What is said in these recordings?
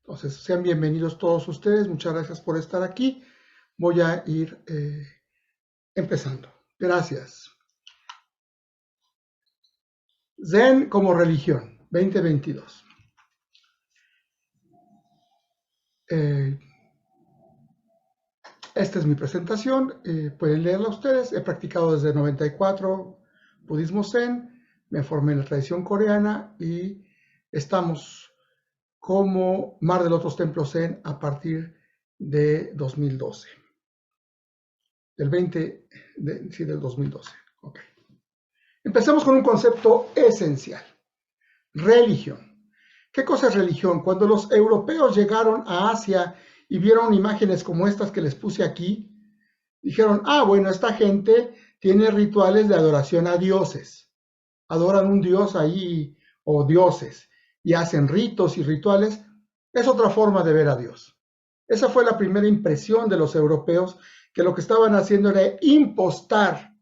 Entonces, sean bienvenidos todos ustedes. Muchas gracias por estar aquí. Voy a ir empezando. Gracias. Zen como religión, 2022. Esta es mi presentación. Pueden leerla ustedes. He practicado desde 94 budismo zen. Me formé en la tradición coreana y estamos como Mar del Otros Templos Zen a partir de 2012. Del 2012. Okay. Empecemos con un concepto esencial. Religión. ¿Qué cosa es religión? Cuando los europeos llegaron a Asia y vieron imágenes como estas que les puse aquí, dijeron, bueno, esta gente tiene rituales de adoración a dioses. Adoran un dios ahí o dioses y hacen ritos y rituales. Es otra forma de ver a Dios. Esa fue la primera impresión de los europeos, que lo que estaban haciendo era impostar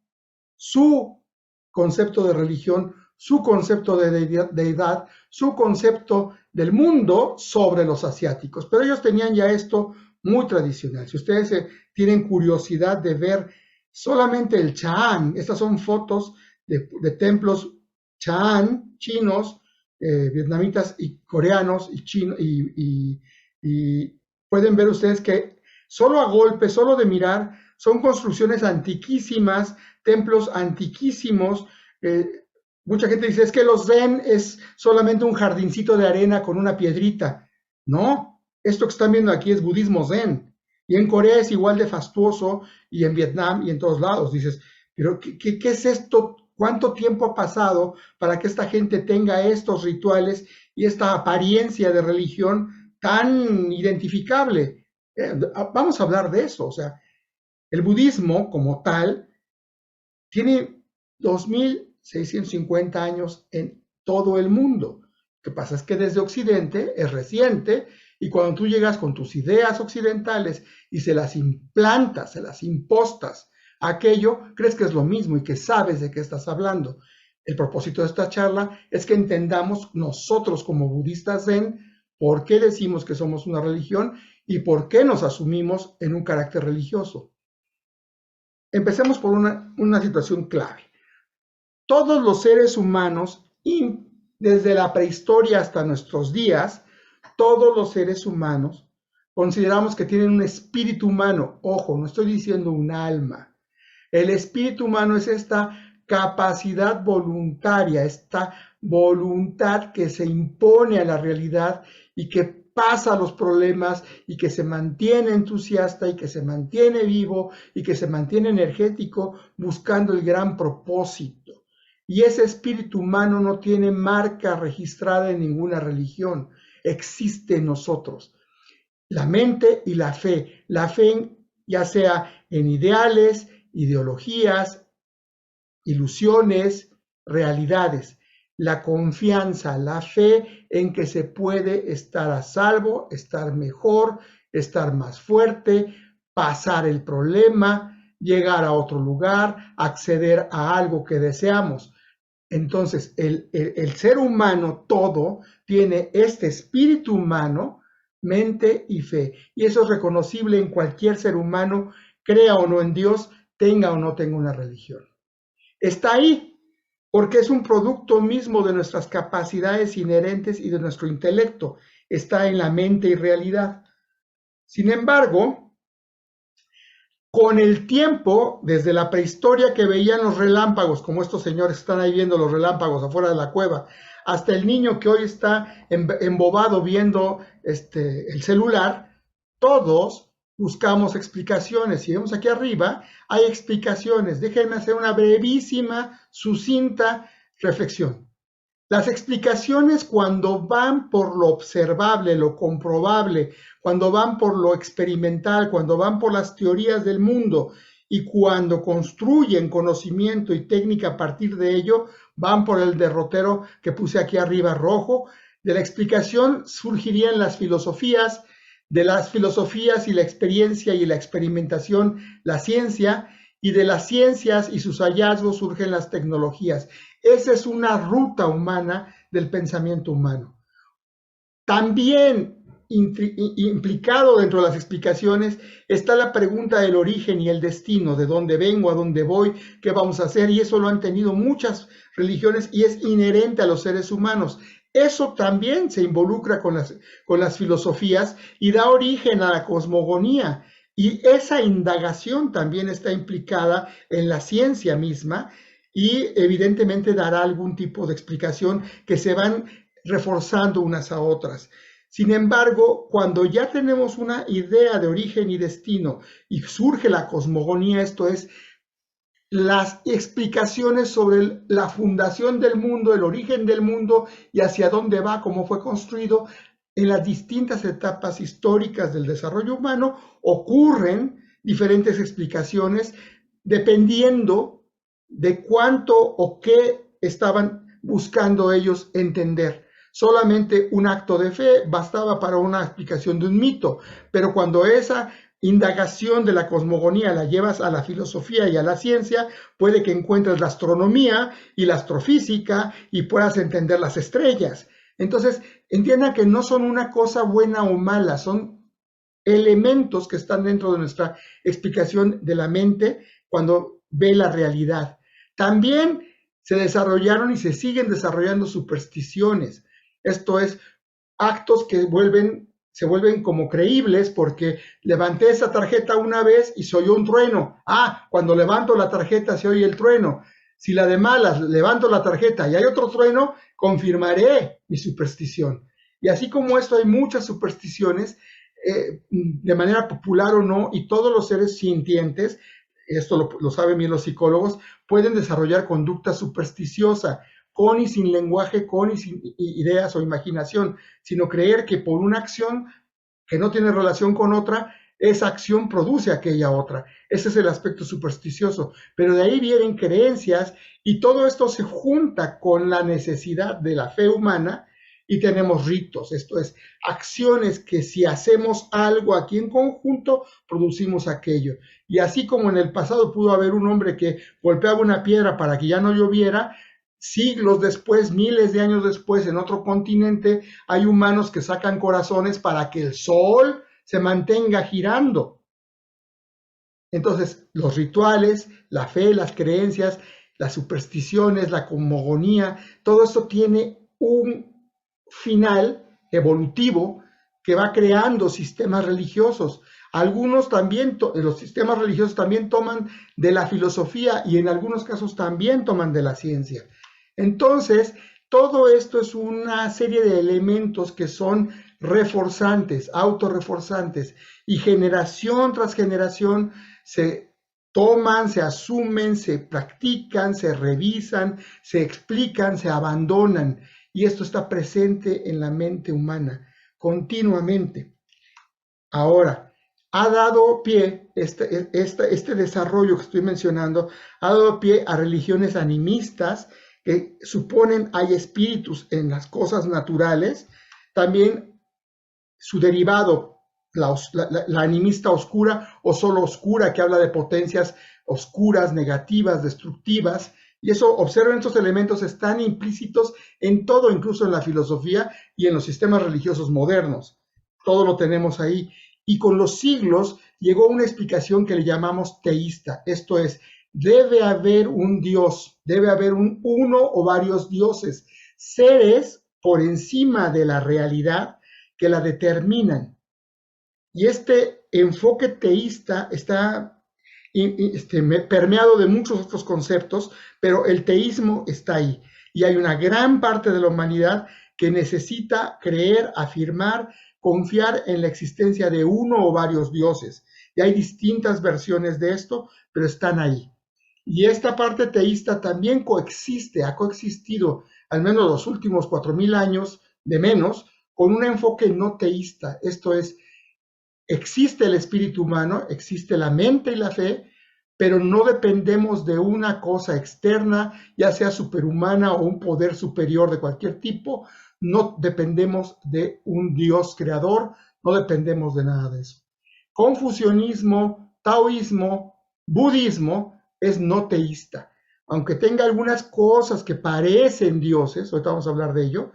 su concepto de religión, su concepto de deidad, su concepto del mundo sobre los asiáticos. Pero ellos tenían ya esto muy tradicional. Si ustedes tienen curiosidad de ver solamente el Cha'an, estas son fotos de templos Cha'an, chinos, vietnamitas y coreanos y pueden ver ustedes que solo a golpe, solo de mirar, son construcciones antiquísimas, templos antiquísimos. Mucha gente dice, es que los zen es solamente un jardincito de arena con una piedrita. No, esto que están viendo aquí es budismo zen. Y en Corea es igual de fastuoso, y en Vietnam y en todos lados. Dices, pero ¿qué es esto? ¿Cuánto tiempo ha pasado para que esta gente tenga estos rituales y esta apariencia de religión tan identificable? Vamos a hablar de eso. O sea, el budismo como tal tiene 2650 años en todo el mundo. Lo que pasa es que desde Occidente es reciente, y cuando tú llegas con tus ideas occidentales y se las implantas, se las impostas a aquello, crees que es lo mismo y que sabes de qué estás hablando. El propósito de esta charla es que entendamos nosotros como budistas zen por qué decimos que somos una religión y por qué nos asumimos en un carácter religioso. Empecemos por una situación clave. Todos los seres humanos, desde la prehistoria hasta nuestros días, todos los seres humanos consideramos que tienen un espíritu humano. Ojo, no estoy diciendo un alma. El espíritu humano es esta capacidad voluntaria, esta voluntad que se impone a la realidad y que pasa los problemas y que se mantiene entusiasta y que se mantiene vivo y que se mantiene energético buscando el gran propósito. Y ese espíritu humano no tiene marca registrada en ninguna religión, existe en nosotros. La mente y la fe ya sea en ideales, ideologías, ilusiones, realidades. La confianza, la fe en que se puede estar a salvo, estar mejor, estar más fuerte, pasar el problema, llegar a otro lugar, acceder a algo que deseamos. Entonces, el ser humano todo tiene este espíritu humano, mente y fe. Y eso es reconocible en cualquier ser humano, crea o no en Dios, tenga o no tenga una religión. Está ahí porque es un producto mismo de nuestras capacidades inherentes y de nuestro intelecto. Está en la mente y realidad. Sin embargo, con el tiempo, desde la prehistoria que veían los relámpagos, como estos señores están ahí viendo los relámpagos afuera de la cueva, hasta el niño que hoy está embobado viendo el celular, todos buscamos explicaciones. Si vemos aquí arriba, hay explicaciones. Déjenme hacer una brevísima, sucinta reflexión. Las explicaciones, cuando van por lo observable, lo comprobable, cuando van por lo experimental, cuando van por las teorías del mundo y cuando construyen conocimiento y técnica a partir de ello, van por el derrotero que puse aquí arriba rojo. De la explicación surgirían las filosofías, de las filosofías y la experiencia y la experimentación, la ciencia, y de las ciencias y sus hallazgos surgen las tecnologías. Esa es una ruta humana del pensamiento humano. También implicado dentro de las explicaciones está la pregunta del origen y el destino, de dónde vengo, a dónde voy, qué vamos a hacer, y eso lo han tenido muchas religiones y es inherente a los seres humanos. Eso también se involucra con las filosofías y da origen a la cosmogonía. Y esa indagación también está implicada en la ciencia misma y evidentemente dará algún tipo de explicación que se van reforzando unas a otras. Sin embargo, cuando ya tenemos una idea de origen y destino y surge la cosmogonía, esto es, las explicaciones sobre la fundación del mundo, el origen del mundo y hacia dónde va, cómo fue construido, en las distintas etapas históricas del desarrollo humano ocurren diferentes explicaciones dependiendo de cuánto o qué estaban buscando ellos entender. Solamente un acto de fe bastaba para una explicación de un mito, pero cuando esa indagación de la cosmogonía la llevas a la filosofía y a la ciencia, puede que encuentres la astronomía y la astrofísica y puedas entender las estrellas. Entonces, entiendan que no son una cosa buena o mala, son elementos que están dentro de nuestra explicación de la mente cuando ve la realidad. También se desarrollaron y se siguen desarrollando supersticiones. Esto es, actos que se vuelven como creíbles porque levanté esa tarjeta una vez y se oyó un trueno. Ah, cuando levanto la tarjeta se oye el trueno. Si la de malas levanto la tarjeta y hay otro trueno, confirmaré mi superstición. Y así como esto hay muchas supersticiones, de manera popular o no, y todos los seres sintientes, esto lo saben bien los psicólogos, pueden desarrollar conducta supersticiosa, con y sin lenguaje, con y sin ideas o imaginación, sino creer que por una acción que no tiene relación con otra, esa acción produce aquella otra. Ese es el aspecto supersticioso. Pero de ahí vienen creencias y todo esto se junta con la necesidad de la fe humana y tenemos ritos, esto es, acciones que si hacemos algo aquí en conjunto, producimos aquello. Y así como en el pasado pudo haber un hombre que golpeaba una piedra para que ya no lloviera, siglos después, miles de años después, en otro continente, hay humanos que sacan corazones para que el sol se mantenga girando. Entonces, los rituales, la fe, las creencias, las supersticiones, la cosmogonía, todo esto tiene un final evolutivo que va creando sistemas religiosos. Algunos también, los sistemas religiosos también toman de la filosofía y en algunos casos también toman de la ciencia. Entonces, todo esto es una serie de elementos que son reforzantes, autorreforzantes, y generación tras generación se toman, se asumen, se practican, se revisan, se explican, se abandonan, y esto está presente en la mente humana continuamente. Ahora, ha dado pie, este desarrollo que estoy mencionando, ha dado pie a religiones animistas que suponen hay espíritus en las cosas naturales, también su derivado, la animista oscura o solo oscura, que habla de potencias oscuras, negativas, destructivas, y eso, observen, estos elementos están implícitos en todo, incluso en la filosofía y en los sistemas religiosos modernos. Todo lo tenemos ahí. Y con los siglos llegó una explicación que le llamamos teísta, esto es, debe haber un Dios, debe haber uno o varios dioses, seres por encima de la realidad que la determinan. Y este enfoque teísta está permeado de muchos otros conceptos, pero el teísmo está ahí. Y hay una gran parte de la humanidad que necesita creer, afirmar, confiar en la existencia de uno o varios dioses. Y hay distintas versiones de esto, pero están ahí. Y esta parte teísta también coexiste, ha coexistido al menos los últimos 4000 años de menos, con un enfoque no teísta. Esto es, existe el espíritu humano, existe la mente y la fe, pero no dependemos de una cosa externa, ya sea superhumana o un poder superior de cualquier tipo, no dependemos de un Dios creador, no dependemos de nada de eso. Confucianismo, taoísmo, budismo es no teísta, aunque tenga algunas cosas que parecen dioses, ahorita vamos a hablar de ello,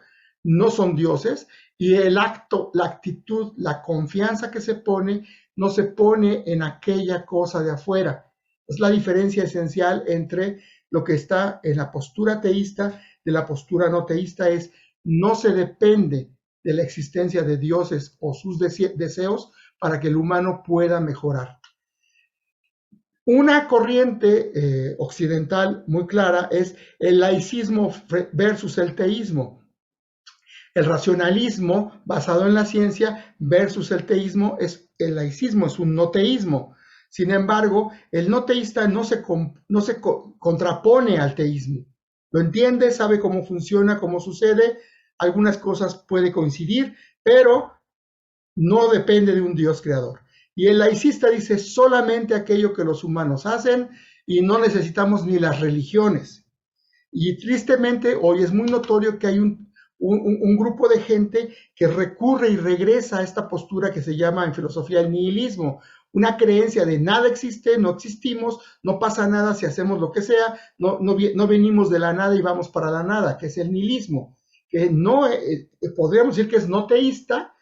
no son dioses, y el acto, la actitud, la confianza que se pone, no se pone en aquella cosa de afuera. Es la diferencia esencial entre lo que está en la postura teísta de la postura no teísta, es no se depende de la existencia de dioses o sus deseos para que el humano pueda mejorar. Una corriente occidental muy clara es el laicismo versus el teísmo. El racionalismo basado en la ciencia versus el teísmo es el laicismo, es un no teísmo. Sin embargo, el no teísta no se contrapone al teísmo. Lo entiende, sabe cómo funciona, cómo sucede, algunas cosas puede coincidir, pero no depende de un Dios creador. Y el laicista dice solamente aquello que los humanos hacen y no necesitamos ni las religiones. Y tristemente hoy es muy notorio que hay un grupo de gente que recurre y regresa a esta postura que se llama en filosofía el nihilismo, una creencia de nada existe, no existimos, no pasa nada si hacemos lo que sea, no venimos de la nada y vamos para la nada, que es el nihilismo, que no podríamos decir que es no teísta,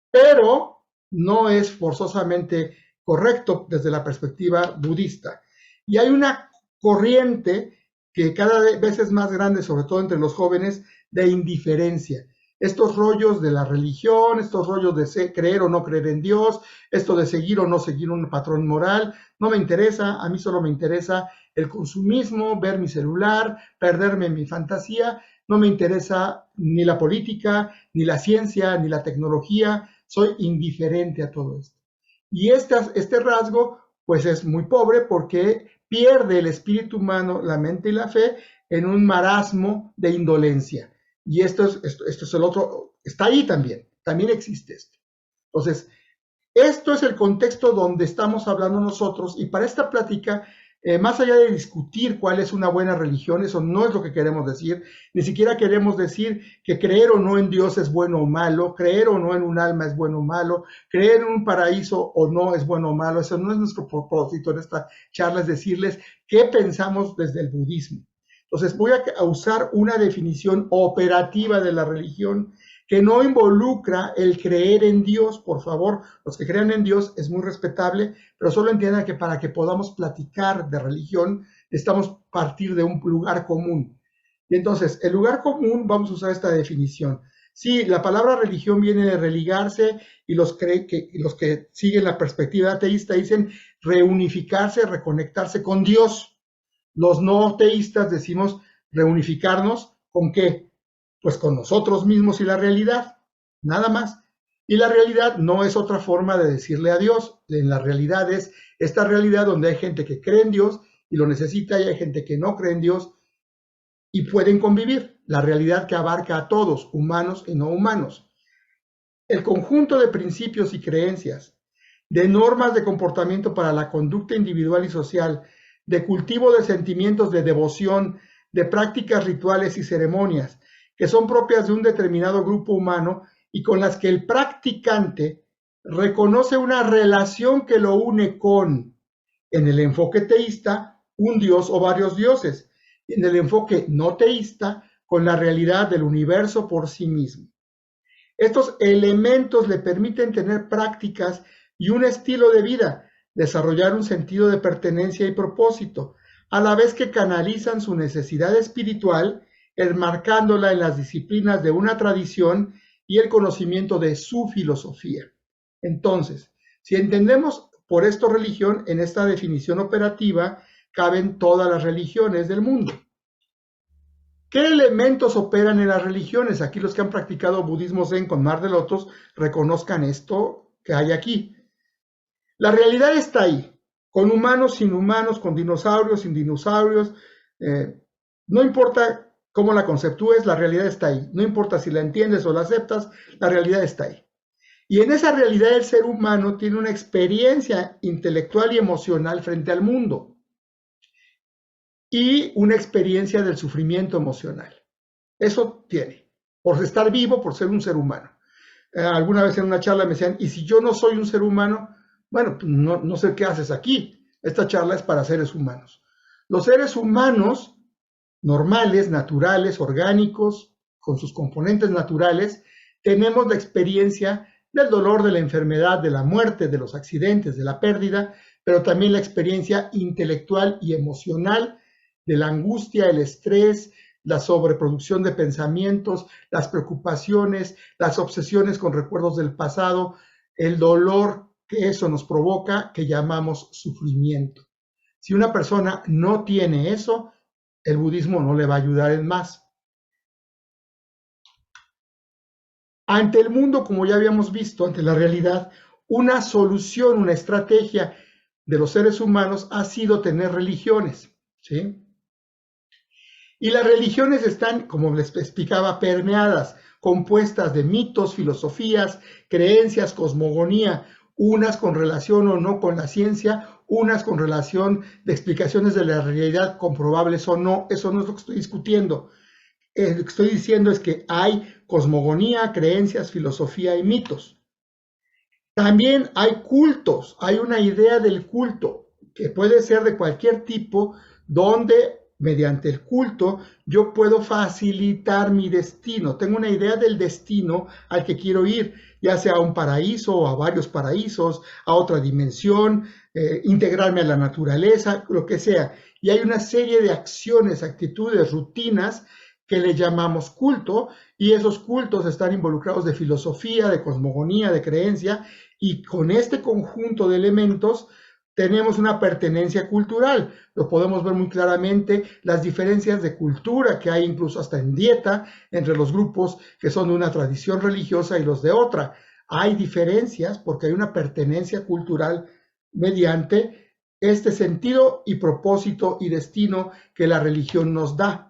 pero no es forzosamente correcto desde la perspectiva budista. Y hay una corriente que cada vez es más grande, sobre todo entre los jóvenes, de indiferencia. Estos rollos de la religión, estos rollos de creer o no creer en Dios, esto de seguir o no seguir un patrón moral, no me interesa, a mí solo me interesa el consumismo, ver mi celular, perderme en mi fantasía, no me interesa ni la política, ni la ciencia, ni la tecnología, soy indiferente a todo esto. Y este rasgo, pues es muy pobre porque pierde el espíritu humano, la mente y la fe en un marasmo de indolencia. Y esto es el otro, está ahí también existe esto. Entonces, esto es el contexto donde estamos hablando nosotros, y para esta plática, más allá de discutir cuál es una buena religión, eso no es lo que queremos decir, ni siquiera queremos decir que creer o no en Dios es bueno o malo, creer o no en un alma es bueno o malo, creer en un paraíso o no es bueno o malo, eso no es nuestro propósito en esta charla, es decirles qué pensamos desde el budismo. Entonces voy a usar una definición operativa de la religión que no involucra el creer en Dios, por favor. Los que crean en Dios es muy respetable, pero solo entiendan que para que podamos platicar de religión, necesitamos partir de un lugar común. Y entonces, el lugar común, vamos a usar esta definición. Sí, la palabra religión viene de religarse, y los que siguen la perspectiva ateísta dicen reunificarse, reconectarse con Dios. Los no teístas decimos reunificarnos, ¿con qué? Pues con nosotros mismos y la realidad, nada más. Y la realidad no es otra forma de decirle a Dios. En la realidad es esta realidad donde hay gente que cree en Dios y lo necesita, y hay gente que no cree en Dios y pueden convivir. La realidad que abarca a todos, humanos y no humanos. El conjunto de principios y creencias, de normas de comportamiento para la conducta individual y social, de cultivo de sentimientos de devoción, de prácticas rituales y ceremonias, que son propias de un determinado grupo humano y con las que el practicante reconoce una relación que lo une con, en el enfoque teísta, un dios o varios dioses, en el enfoque no teísta, con la realidad del universo por sí mismo. Estos elementos le permiten tener prácticas y un estilo de vida, desarrollar un sentido de pertenencia y propósito, a la vez que canalizan su necesidad espiritual, enmarcándola en las disciplinas de una tradición y el conocimiento de su filosofía. Entonces, si entendemos por esto religión, en esta definición operativa caben todas las religiones del mundo. ¿Qué elementos operan en las religiones? Aquí los que han practicado budismo zen con Mar de Lotos reconozcan esto que hay aquí. La realidad está ahí, con humanos, sin humanos, con dinosaurios, sin dinosaurios. No importa cómo la conceptúes, la realidad está ahí. No importa si la entiendes o la aceptas, la realidad está ahí. Y en esa realidad el ser humano tiene una experiencia intelectual y emocional frente al mundo y una experiencia del sufrimiento emocional. Eso tiene, por estar vivo, por ser un ser humano. Alguna vez en una charla me decían, ¿y si yo no soy un ser humano? Bueno, pues no sé qué haces aquí. Esta charla es para seres humanos. Los seres humanos normales, naturales, orgánicos, con sus componentes naturales, tenemos la experiencia del dolor, de la enfermedad, de la muerte, de los accidentes, de la pérdida, pero también la experiencia intelectual y emocional de la angustia, el estrés, la sobreproducción de pensamientos, las preocupaciones, las obsesiones con recuerdos del pasado, el dolor que eso nos provoca, que llamamos sufrimiento. Si una persona no tiene eso, el budismo no le va a ayudar en más. Ante el mundo, como ya habíamos visto, ante la realidad, una solución, una estrategia de los seres humanos ha sido tener religiones, ¿sí? Y las religiones están, como les explicaba, permeadas, compuestas de mitos, filosofías, creencias, cosmogonía, unas con relación o no con la ciencia, unas con relación de explicaciones de la realidad comprobables o no. Eso no es lo que estoy discutiendo. Lo que estoy diciendo es que hay cosmogonía, creencias, filosofía y mitos. También hay cultos, hay una idea del culto que puede ser de cualquier tipo, donde mediante el culto yo puedo facilitar mi destino. Tengo una idea del destino al que quiero ir, ya sea a un paraíso o a varios paraísos, a otra dimensión, integrarme a la naturaleza, lo que sea. Y hay una serie de acciones, actitudes, rutinas que le llamamos culto, y esos cultos están involucrados de filosofía, de cosmogonía, de creencia, y con este conjunto de elementos tenemos una pertenencia cultural. Lo podemos ver muy claramente, las diferencias de cultura que hay incluso hasta en dieta entre los grupos que son de una tradición religiosa y los de otra. Hay diferencias porque hay una pertenencia cultural mediante este sentido y propósito y destino que la religión nos da.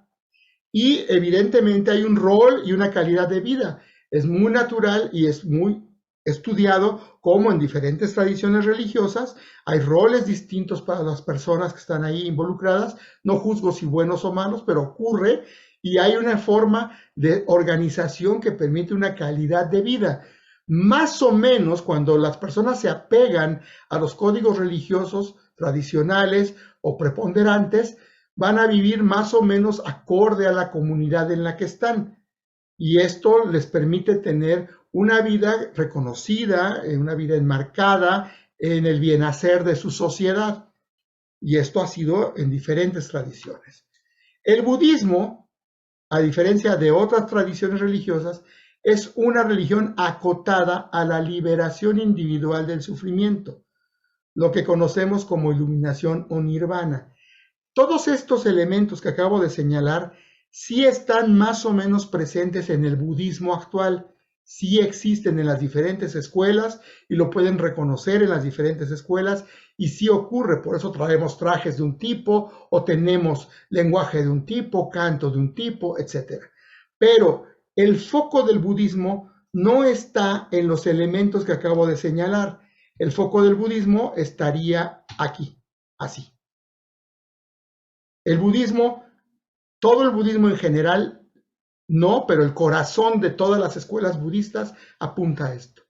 Y evidentemente hay un rol y una calidad de vida. Es muy natural y es muy estudiado cómo en diferentes tradiciones religiosas hay roles distintos para las personas que están ahí involucradas. No juzgo si buenos o malos, pero ocurre, y hay una forma de organización que permite una calidad de vida. Más o menos cuando las personas se apegan a los códigos religiosos tradicionales o preponderantes, van a vivir más o menos acorde a la comunidad en la que están. Y esto les permite tener una vida reconocida, una vida enmarcada en el bienhacer de su sociedad. Y esto ha sido en diferentes tradiciones. El budismo, a diferencia de otras tradiciones religiosas, es una religión acotada a la liberación individual del sufrimiento, lo que conocemos como iluminación o nirvana. Todos estos elementos que acabo de señalar sí están más o menos presentes en el budismo actual, sí existen en las diferentes escuelas y lo pueden reconocer en las diferentes escuelas, y sí ocurre. Por eso traemos trajes de un tipo o tenemos lenguaje de un tipo, canto de un tipo, etc. Pero el foco del budismo no está en los elementos que acabo de señalar. El foco del budismo estaría aquí, así. El budismo, todo el budismo en general, no, pero el corazón de todas las escuelas budistas apunta a esto,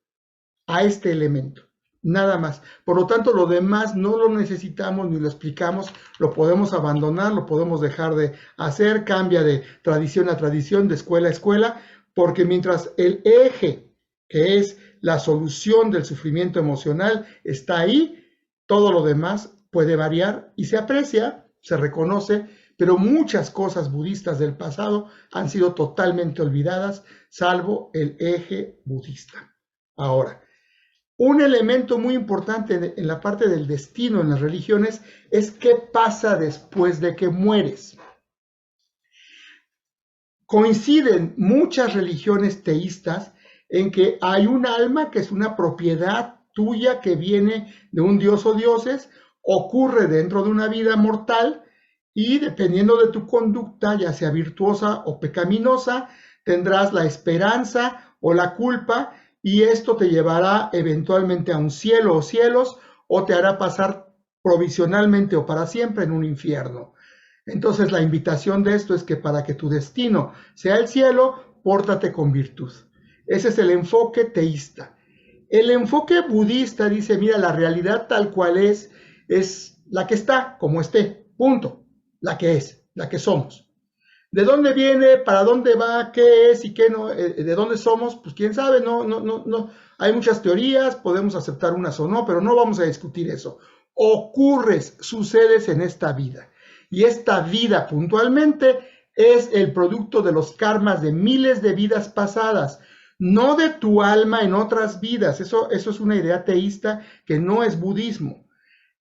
a este elemento, nada más. Por lo tanto, lo demás no lo necesitamos ni lo explicamos, lo podemos abandonar, lo podemos dejar de hacer, cambia de tradición a tradición, de escuela a escuela, porque mientras el eje, que es la solución del sufrimiento emocional, está ahí, todo lo demás puede variar y se aprecia, se reconoce, pero muchas cosas budistas del pasado han sido totalmente olvidadas, salvo el eje budista. Ahora, un elemento muy importante en la parte del destino en las religiones es qué pasa después de que mueres. Coinciden muchas religiones teístas en que hay un alma que es una propiedad tuya que viene de un dios o dioses, ocurre dentro de una vida mortal, y dependiendo de tu conducta, ya sea virtuosa o pecaminosa, tendrás la esperanza o la culpa, y esto te llevará eventualmente a un cielo o cielos, o te hará pasar provisionalmente o para siempre en un infierno. Entonces la invitación de esto es que para que tu destino sea el cielo, pórtate con virtud. Ese es el enfoque teísta. El enfoque budista dice, mira, la realidad tal cual es la que está, como esté, punto. La que es, la que somos. ¿De dónde viene? ¿Para dónde va? ¿Qué es y qué no? ¿De dónde somos? Pues quién sabe, no. Hay muchas teorías, podemos aceptar unas o no, pero no vamos a discutir eso. Ocurres, sucedes en esta vida. Y esta vida puntualmente es el producto de los karmas de miles de vidas pasadas, no de tu alma en otras vidas. Eso es una idea teísta que no es budismo.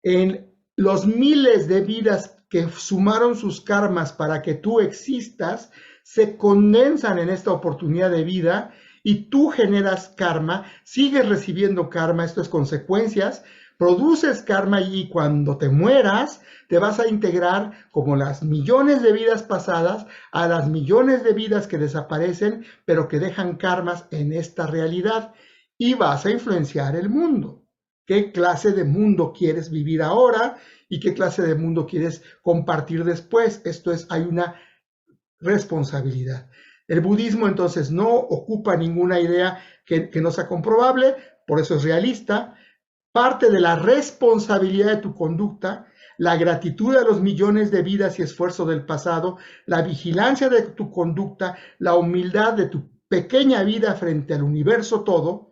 En los miles de vidas que sumaron sus karmas para que tú existas, se condensan en esta oportunidad de vida y tú generas karma, sigues recibiendo karma, esto es consecuencias, produces karma y cuando te mueras te vas a integrar como las millones de vidas pasadas a las millones de vidas que desaparecen pero que dejan karmas en esta realidad y vas a influenciar el mundo. ¿Qué clase de mundo quieres vivir ahora y qué clase de mundo quieres compartir después? Esto es, hay una responsabilidad. El budismo entonces no ocupa ninguna idea que no sea comprobable, por eso es realista. Parte de la responsabilidad de tu conducta, la gratitud a los millones de vidas y esfuerzo del pasado, la vigilancia de tu conducta, la humildad de tu pequeña vida frente al universo todo,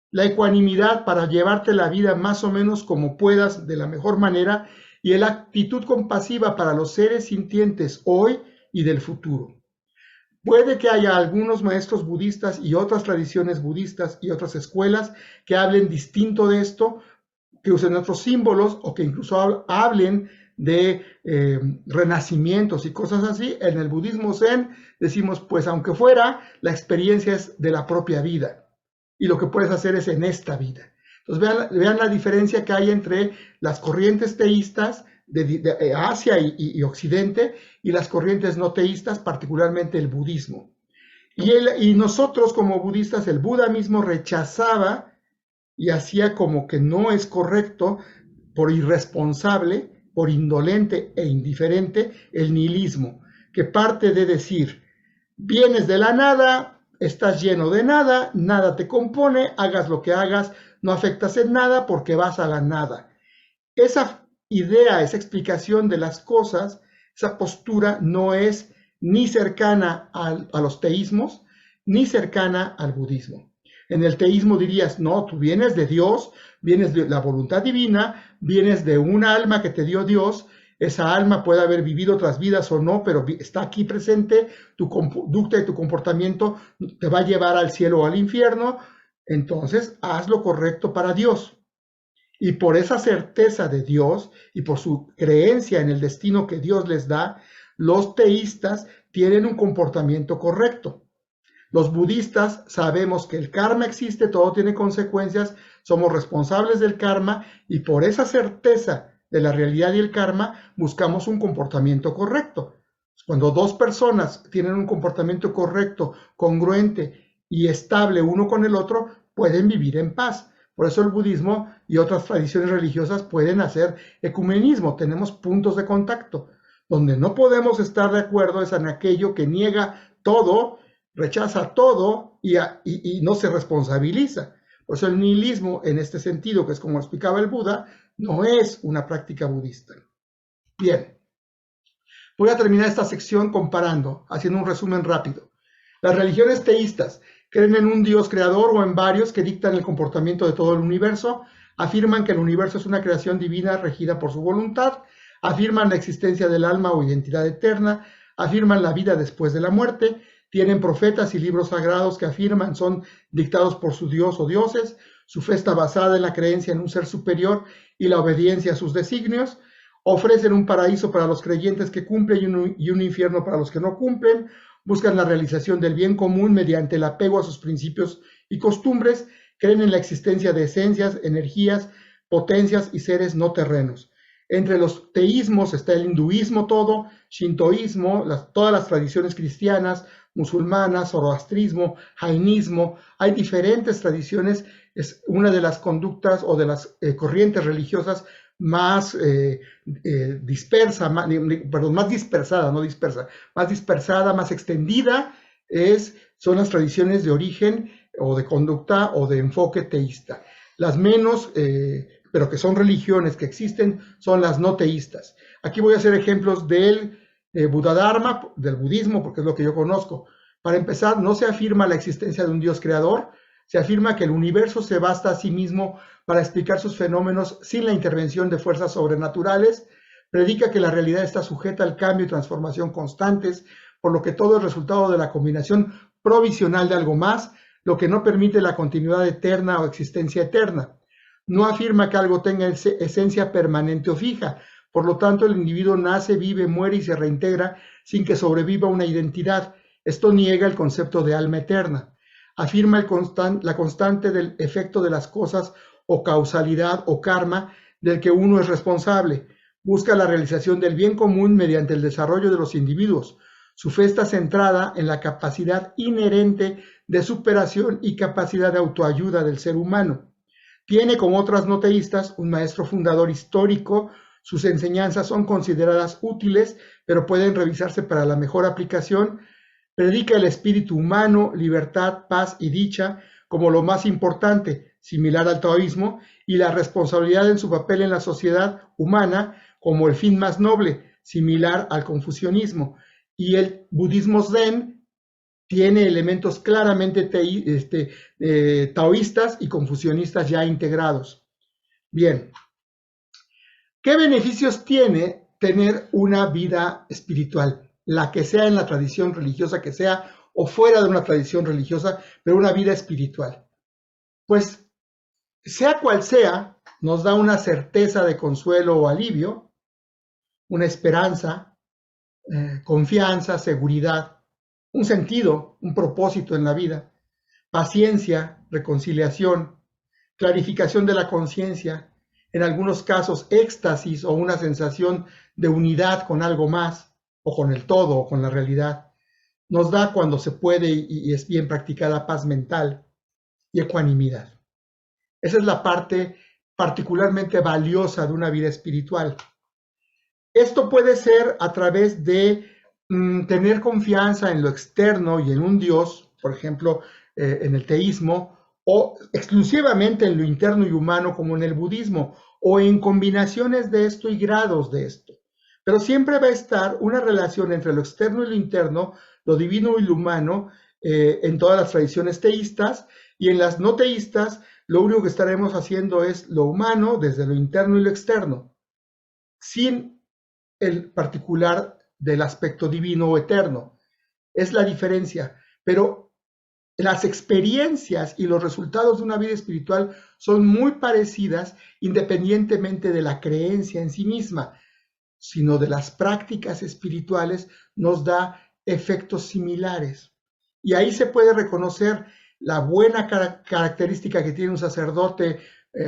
la ecuanimidad para llevarte la vida más o menos como puedas de la mejor manera y la actitud compasiva para los seres sintientes hoy y del futuro. Puede que haya algunos maestros budistas y otras tradiciones budistas y otras escuelas que hablen distinto de esto, que usen otros símbolos o que incluso hablen de renacimientos y cosas así. En el budismo zen decimos, pues aunque fuera, la experiencia es de la propia vida. Y lo que puedes hacer es en esta vida. Entonces vean la diferencia que hay entre las corrientes teístas de Asia y Occidente y las corrientes no teístas, particularmente el budismo. Y nosotros como budistas, el Buda mismo rechazaba y hacía como que no es correcto, por irresponsable, por indolente e indiferente, el nihilismo, que parte de decir, vienes de la nada, estás lleno de nada, nada te compone, hagas lo que hagas, no afectas en nada porque vas a la nada. Esa idea, esa explicación de las cosas, esa postura no es ni cercana a los teísmos, ni cercana al budismo. En el teísmo dirías, no, tú vienes de Dios, vienes de la voluntad divina, vienes de una alma que te dio Dios, esa alma puede haber vivido otras vidas o no, pero está aquí presente, tu conducta y tu comportamiento te va a llevar al cielo o al infierno, entonces haz lo correcto para Dios. Y por esa certeza de Dios y por su creencia en el destino que Dios les da, los teístas tienen un comportamiento correcto. Los budistas sabemos que el karma existe, todo tiene consecuencias, somos responsables del karma y por esa certeza de la realidad y el karma buscamos un comportamiento correcto. Cuando dos personas tienen un comportamiento correcto, congruente y estable uno con el otro, pueden vivir en paz. Por eso el budismo y otras tradiciones religiosas pueden hacer ecumenismo, tenemos puntos de contacto. Donde no podemos estar de acuerdo es en aquello que niega todo, rechaza todo y no se responsabiliza. Por eso el nihilismo, en este sentido, que es como explicaba el Buda, no es una práctica budista. Bien, voy a terminar esta sección comparando, haciendo un resumen rápido. Las religiones teístas creen en un Dios creador o en varios que dictan el comportamiento de todo el universo, afirman que el universo es una creación divina regida por su voluntad, afirman la existencia del alma o identidad eterna, afirman la vida después de la muerte, tienen profetas y libros sagrados que afirman son dictados por su dios o dioses, su fe está basada en la creencia en un ser superior y la obediencia a sus designios, ofrecen un paraíso para los creyentes que cumplen y un infierno para los que no cumplen, buscan la realización del bien común mediante el apego a sus principios y costumbres, creen en la existencia de esencias, energías, potencias y seres no terrenos. Entre los teísmos está el hinduismo todo, shintoísmo, todas las tradiciones cristianas, musulmanas, zoroastrismo, jainismo. Hay diferentes tradiciones, es una de las conductas o de las corrientes religiosas más dispersada, más extendida, son las tradiciones de origen o de conducta o de enfoque teísta. Las menos, pero que son religiones que existen, son las no teístas. Aquí voy a hacer ejemplos del Buddha-dharma, del budismo, porque es lo que yo conozco. Para empezar, no se afirma la existencia de un Dios creador, se afirma que el universo se basta a sí mismo para explicar sus fenómenos sin la intervención de fuerzas sobrenaturales, predica que la realidad está sujeta al cambio y transformación constantes, por lo que todo es resultado de la combinación provisional de algo más, lo que no permite la continuidad eterna o existencia eterna. No afirma que algo tenga esencia permanente o fija, por lo tanto el individuo nace, vive, muere y se reintegra sin que sobreviva una identidad. Esto niega el concepto de alma eterna. Afirma la constante del efecto de las cosas o causalidad o karma del que uno es responsable. Busca la realización del bien común mediante el desarrollo de los individuos. Su fe está centrada en la capacidad inherente de superación y capacidad de autoayuda del ser humano. Tiene, como otras no teístas, un maestro fundador histórico. Sus enseñanzas son consideradas útiles, pero pueden revisarse para la mejor aplicación. Predica el espíritu humano, libertad, paz y dicha como lo más importante, similar al taoísmo, y la responsabilidad en su papel en la sociedad humana como el fin más noble, similar al confucianismo. Y el budismo zen tiene elementos claramente taoístas y confucianistas ya integrados. Bien, ¿qué beneficios tiene tener una vida espiritual? La que sea, en la tradición religiosa que sea, o fuera de una tradición religiosa, pero una vida espiritual. Pues, sea cual sea, nos da una certeza de consuelo o alivio, una esperanza, confianza, seguridad, un sentido, un propósito en la vida, paciencia, reconciliación, clarificación de la conciencia, en algunos casos éxtasis o una sensación de unidad con algo más, o con el todo, o con la realidad. Nos da, cuando se puede y es bien practicada, paz mental y ecuanimidad. Esa es la parte particularmente valiosa de una vida espiritual. Esto puede ser a través de tener confianza en lo externo y en un Dios, por ejemplo, en el teísmo, o exclusivamente en lo interno y humano, como en el budismo, o en combinaciones de esto y grados de esto. Pero siempre va a estar una relación entre lo externo y lo interno, lo divino y lo humano, en todas las tradiciones teístas, y en las no teístas, lo único que estaremos haciendo es lo humano desde lo interno y lo externo, sin el particular del aspecto divino o eterno. Es la diferencia, pero las experiencias y los resultados de una vida espiritual son muy parecidas, independientemente de la creencia en sí misma, sino de las prácticas espirituales nos da efectos similares. Y ahí se puede reconocer la buena característica que tiene un sacerdote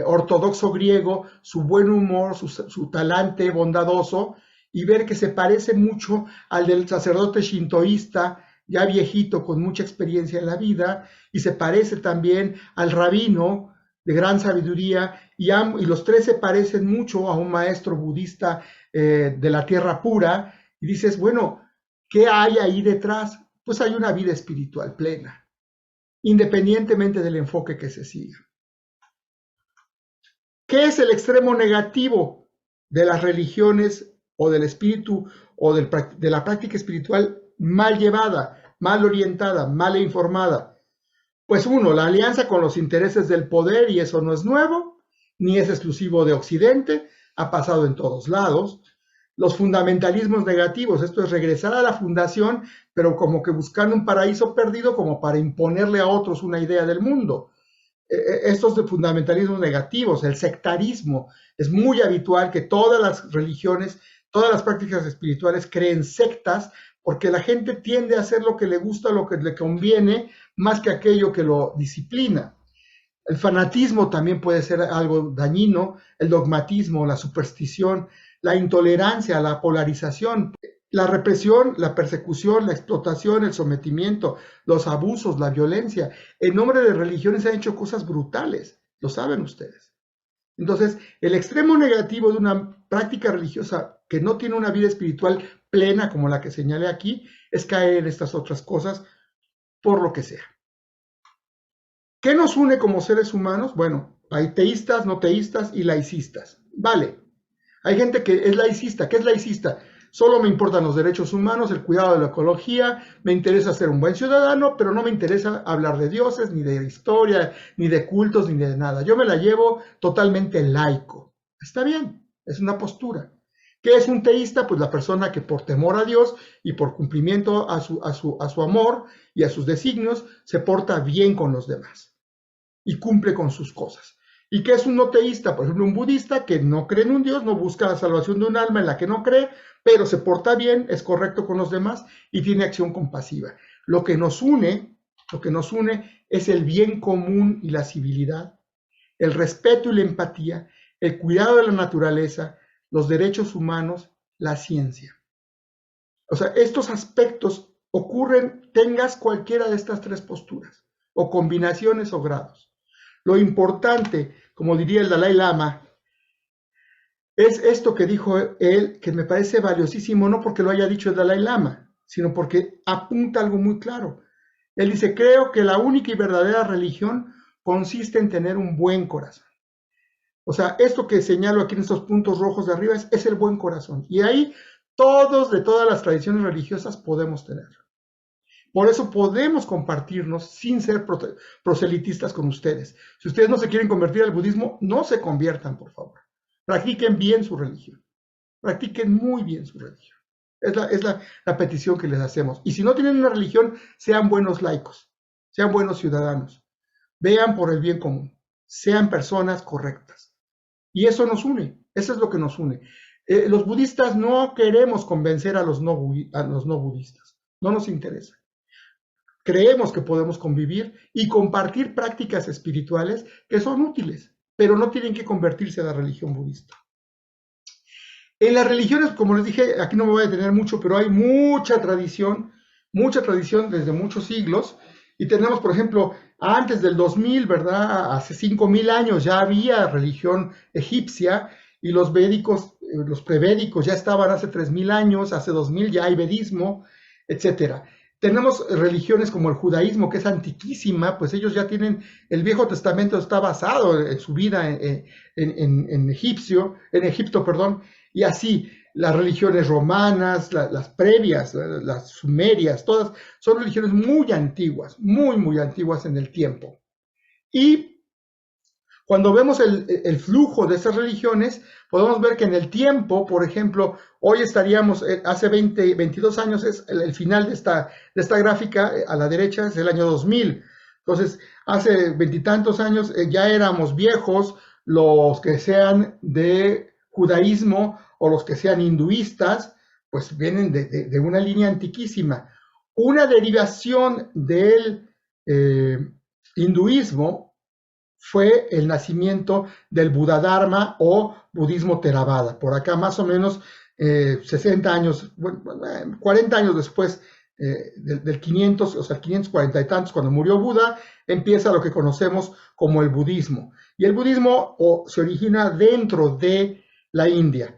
ortodoxo griego, su buen humor, su talante bondadoso, y ver que se parece mucho al del sacerdote shintoísta, ya viejito, con mucha experiencia en la vida, y se parece también al rabino de gran sabiduría, y los tres se parecen mucho a un maestro budista de la tierra pura, y dices, bueno, ¿qué hay ahí detrás? Pues hay una vida espiritual plena, independientemente del enfoque que se siga. ¿Qué es el extremo negativo de las religiones o del espíritu o de la práctica espiritual mal llevada, mal orientada, mal informada? Pues uno, la alianza con los intereses del poder, y eso no es nuevo, ni es exclusivo de Occidente, ha pasado en todos lados. Los fundamentalismos negativos, esto es regresar a la fundación, pero como que buscando un paraíso perdido como para imponerle a otros una idea del mundo. Estos de fundamentalismos negativos, el sectarismo, es muy habitual que todas las religiones, todas las prácticas espirituales creen sectas, porque la gente tiende a hacer lo que le gusta, lo que le conviene, más que aquello que lo disciplina. El fanatismo también puede ser algo dañino, el dogmatismo, la superstición, la intolerancia, la polarización, la represión, la persecución, la explotación, el sometimiento, los abusos, la violencia. En nombre de religiones se han hecho cosas brutales, lo saben ustedes. Entonces, el extremo negativo de una práctica religiosa que no tiene una vida espiritual plena como la que señalé aquí es caer en estas otras cosas por lo que sea. ¿Qué nos une como seres humanos? Bueno, hay teístas, no teístas y laicistas. Vale, hay gente que es laicista. ¿Qué es laicista? Solo me importan los derechos humanos, el cuidado de la ecología, me interesa ser un buen ciudadano, pero no me interesa hablar de dioses, ni de historia, ni de cultos, ni de nada. Yo me la llevo totalmente laico. Está bien, es una postura. ¿Qué es un teísta? Pues la persona que por temor a Dios y por cumplimiento a su amor y a sus designios se porta bien con los demás y cumple con sus cosas. ¿Y qué es un no teísta? Por ejemplo, un budista que no cree en un Dios, no busca la salvación de un alma en la que no cree, pero se porta bien, es correcto con los demás y tiene acción compasiva. Lo que nos une es el bien común y la civilidad, el respeto y la empatía, el cuidado de la naturaleza, los derechos humanos, la ciencia. O sea, estos aspectos ocurren, tengas cualquiera de estas tres posturas, o combinaciones o grados. Lo importante, como diría el Dalai Lama, es esto que dijo él, que me parece valiosísimo, no porque lo haya dicho el Dalai Lama, sino porque apunta algo muy claro. Él dice, creo que la única y verdadera religión consiste en tener un buen corazón. O sea, esto que señalo aquí en estos puntos rojos de arriba es el buen corazón. Y ahí todos de todas las tradiciones religiosas podemos tenerlo. Por eso podemos compartirnos sin ser proselitistas con ustedes. Si ustedes no se quieren convertir al budismo, no se conviertan, por favor. Practiquen bien su religión. Practiquen muy bien su religión. Es la petición que les hacemos. Y si no tienen una religión, sean buenos laicos, sean buenos ciudadanos. Vean por el bien común. Sean personas correctas. Y eso nos une. Eso es lo que nos une. Los budistas no queremos convencer a los no budistas. No nos interesa. Creemos que podemos convivir y compartir prácticas espirituales que son útiles, pero no tienen que convertirse a la religión budista. En las religiones, como les dije, aquí no me voy a detener mucho, pero hay mucha tradición desde muchos siglos. Y tenemos, por ejemplo, antes del 2000, ¿verdad? Hace 5000 años ya había religión egipcia y los védicos, los prevédicos ya estaban hace 3000 años, hace 2000 ya hay vedismo, etcétera. Tenemos religiones como el judaísmo, que es antiquísima, pues ellos ya tienen, el Viejo Testamento está basado en su vida en Egipto, perdón, y así las religiones romanas, las previas, las sumerias, todas son religiones muy antiguas, muy antiguas en el tiempo. Y cuando vemos el flujo de esas religiones, podemos ver que en el tiempo, por ejemplo, hoy estaríamos, hace 22 años es el final de esta gráfica, a la derecha es el año 2000. Entonces, hace veintitantos años ya éramos viejos, los que sean de judaísmo o los que sean hinduistas, pues vienen de una línea antiquísima. Una derivación del hinduismo fue el nacimiento del Buddha-dharma o budismo Theravada. Por acá más o menos 60 años, 40 años después del 500, o sea, 540 y tantos, cuando murió Buda, empieza lo que conocemos como el budismo. Y el budismo se origina dentro de la India.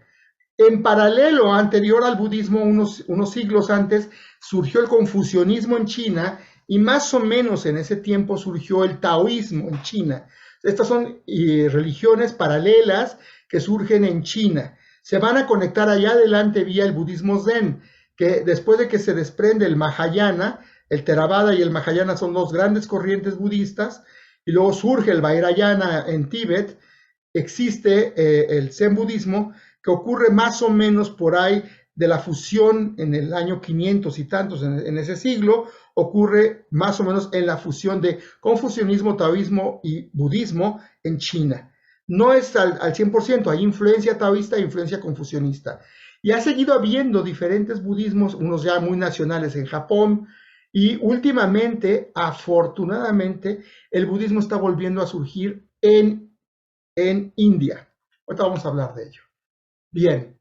En paralelo, anterior al budismo, unos siglos antes, surgió el confucianismo en China, y más o menos en ese tiempo surgió el taoísmo en China. Estas son religiones paralelas que surgen en China. Se van a conectar allá adelante vía el budismo zen, que después de que se desprende el Mahayana, el Theravada y el Mahayana son dos grandes corrientes budistas, y luego surge el Vajrayana en Tíbet, existe el zen budismo, que ocurre más o menos por ahí de la fusión en el año 500 y tantos, en ese siglo, ocurre más o menos en la fusión de confucianismo, taoísmo y budismo en China. No es al 100%, hay influencia taoísta e influencia confucianista. Y ha seguido habiendo diferentes budismos, unos ya muy nacionales en Japón, y últimamente, afortunadamente, el budismo está volviendo a surgir en India. Ahorita vamos a hablar de ello. Bien.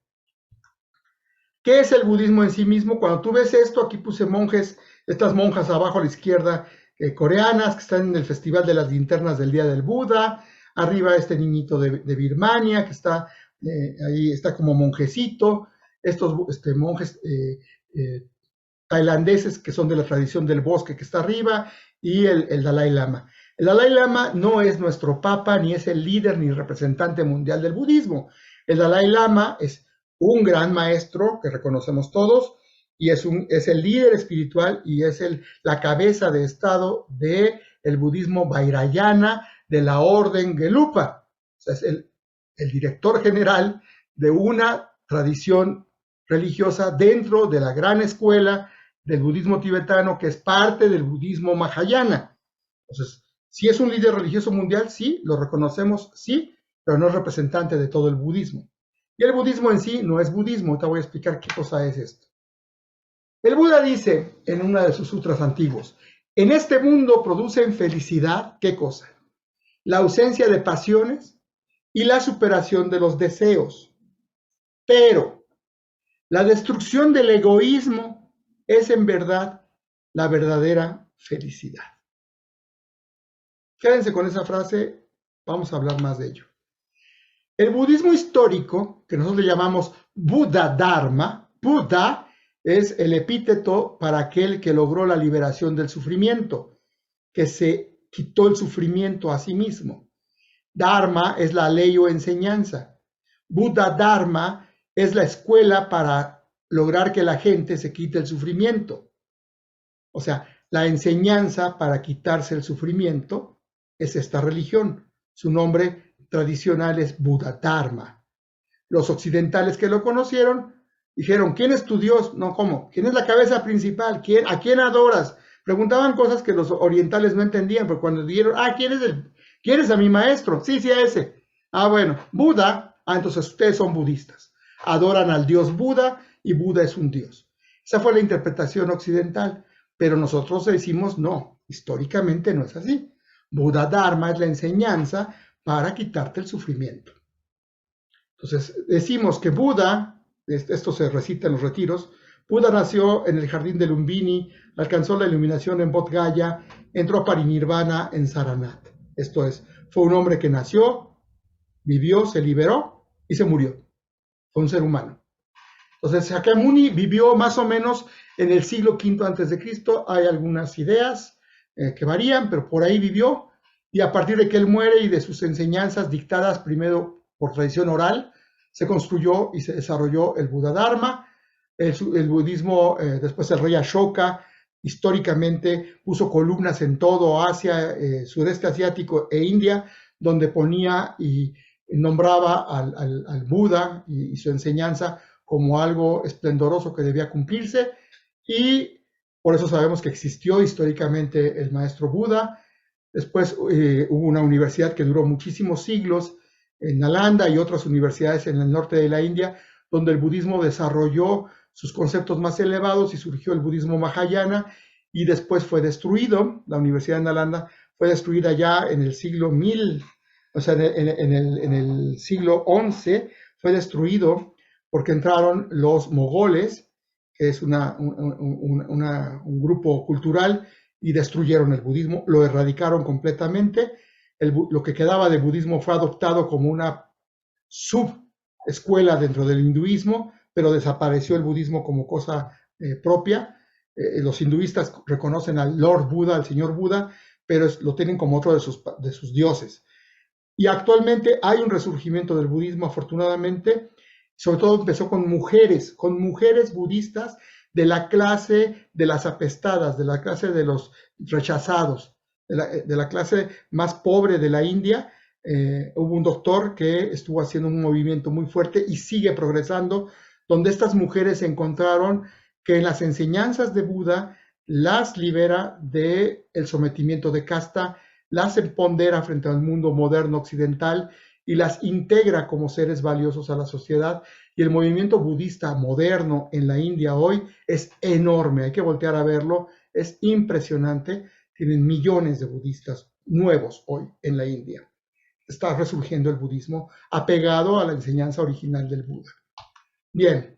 ¿Qué es el budismo en sí mismo? Cuando tú ves esto, aquí puse monjes, estas monjas abajo a la izquierda, coreanas, que están en el Festival de las Linternas del Día del Buda. Arriba este niñito de Birmania, que está ahí, está como monjecito. Estos monjes tailandeses, que son de la tradición del bosque, que está arriba, y el Dalai Lama. El Dalai Lama no es nuestro papa, ni es el líder ni representante mundial del budismo. El Dalai Lama es un gran maestro que reconocemos todos, y es el líder espiritual y es la cabeza de estado del budismo Vajrayana de la orden Gelupa. O sea, es el director general de una tradición religiosa dentro de la gran escuela del budismo tibetano, que es parte del budismo Mahayana. Entonces, si es un líder religioso mundial, sí, lo reconocemos, sí, pero no es representante de todo el budismo. Y el budismo en sí no es budismo. Te voy a explicar qué cosa es esto. El Buda dice en uno de sus sutras antiguos, en este mundo producen felicidad, ¿qué cosa? La ausencia de pasiones y la superación de los deseos. Pero la destrucción del egoísmo es en verdad la verdadera felicidad. Quédense con esa frase, vamos a hablar más de ello. El budismo histórico, que nosotros le llamamos Buddha Dharma, Buddha es el epíteto para aquel que logró la liberación del sufrimiento, que se quitó el sufrimiento a sí mismo. Dharma es la ley o enseñanza. Buddha Dharma es la escuela para lograr que la gente se quite el sufrimiento. O sea, la enseñanza para quitarse el sufrimiento es esta religión. Su nombre tradicional es Buddha Dharma. Los occidentales que lo conocieron dijeron, ¿quién es tu Dios? No, ¿cómo? ¿Quién es la cabeza principal? ¿A quién adoras? Preguntaban cosas que los orientales no entendían, pero cuando dijeron, ¿quién es a mi maestro? Sí, a ese. Bueno, Buda, entonces ustedes son budistas. Adoran al Dios Buda y Buda es un Dios. Esa fue la interpretación occidental, pero nosotros decimos, no, históricamente no es así. Buddha Dharma es la enseñanza para quitarte el sufrimiento. Entonces, decimos que Buda, esto se recita en los retiros, Buda nació en el jardín de Lumbini, alcanzó la iluminación en Bodh Gaya, entró a Parinirvana en Saranath. Esto es, fue un hombre que nació, vivió, se liberó y se murió. Fue un ser humano. Entonces, Shakyamuni vivió más o menos en el siglo V a.C. Hay algunas ideas que varían, pero por ahí vivió. Y a partir de que él muere y de sus enseñanzas dictadas primero por tradición oral, se construyó y se desarrolló el Buddha Dharma. El budismo, después el rey Ashoka, históricamente puso columnas en todo Asia, sudeste asiático e India, donde ponía y nombraba al Buda y su enseñanza como algo esplendoroso que debía cumplirse, y por eso sabemos que existió históricamente el maestro Buda. Después hubo una universidad que duró muchísimos siglos en Nalanda y otras universidades en el norte de la India, donde el budismo desarrolló sus conceptos más elevados y surgió el budismo Mahayana, y después fue destruido. La Universidad de Nalanda fue destruida ya en el siglo 1000, o sea, en el siglo XI fue destruido porque entraron los mogoles, que es un grupo cultural, y destruyeron el budismo, lo erradicaron completamente. Lo que quedaba de budismo fue adoptado como una subescuela dentro del hinduismo, pero desapareció el budismo como cosa propia. Los hinduistas reconocen al Lord Buda, al señor Buda, pero lo tienen como otro de sus dioses. Y actualmente hay un resurgimiento del budismo, afortunadamente. Sobre todo empezó con mujeres budistas de la clase de las apestadas, de la clase de los rechazados, de la clase más pobre de la India. Hubo un doctor que estuvo haciendo un movimiento muy fuerte y sigue progresando, donde estas mujeres encontraron que en las enseñanzas de Buda las libera del sometimiento de casta, las empodera frente al mundo moderno occidental y las integra como seres valiosos a la sociedad. Y el movimiento budista moderno en la India hoy es enorme, hay que voltear a verlo, es impresionante. Tienen millones de budistas nuevos hoy en la India. Está resurgiendo el budismo apegado a la enseñanza original del Buda. Bien,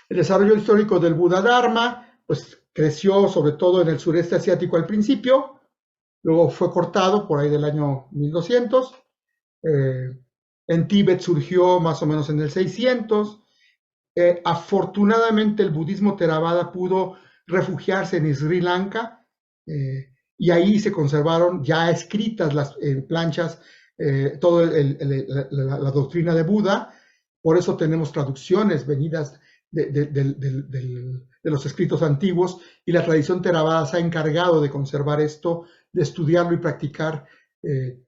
el desarrollo histórico del Buddha Dharma pues creció sobre todo en el sureste asiático al principio, luego fue cortado por ahí del año 1200. En Tíbet surgió más o menos en el 600. Afortunadamente el budismo Theravada pudo refugiarse en Sri Lanka, y ahí se conservaron ya escritas las planchas toda la doctrina de Buda, Por eso tenemos traducciones venidas de los escritos antiguos, y la tradición Theravada se ha encargado de conservar esto, de estudiarlo y practicar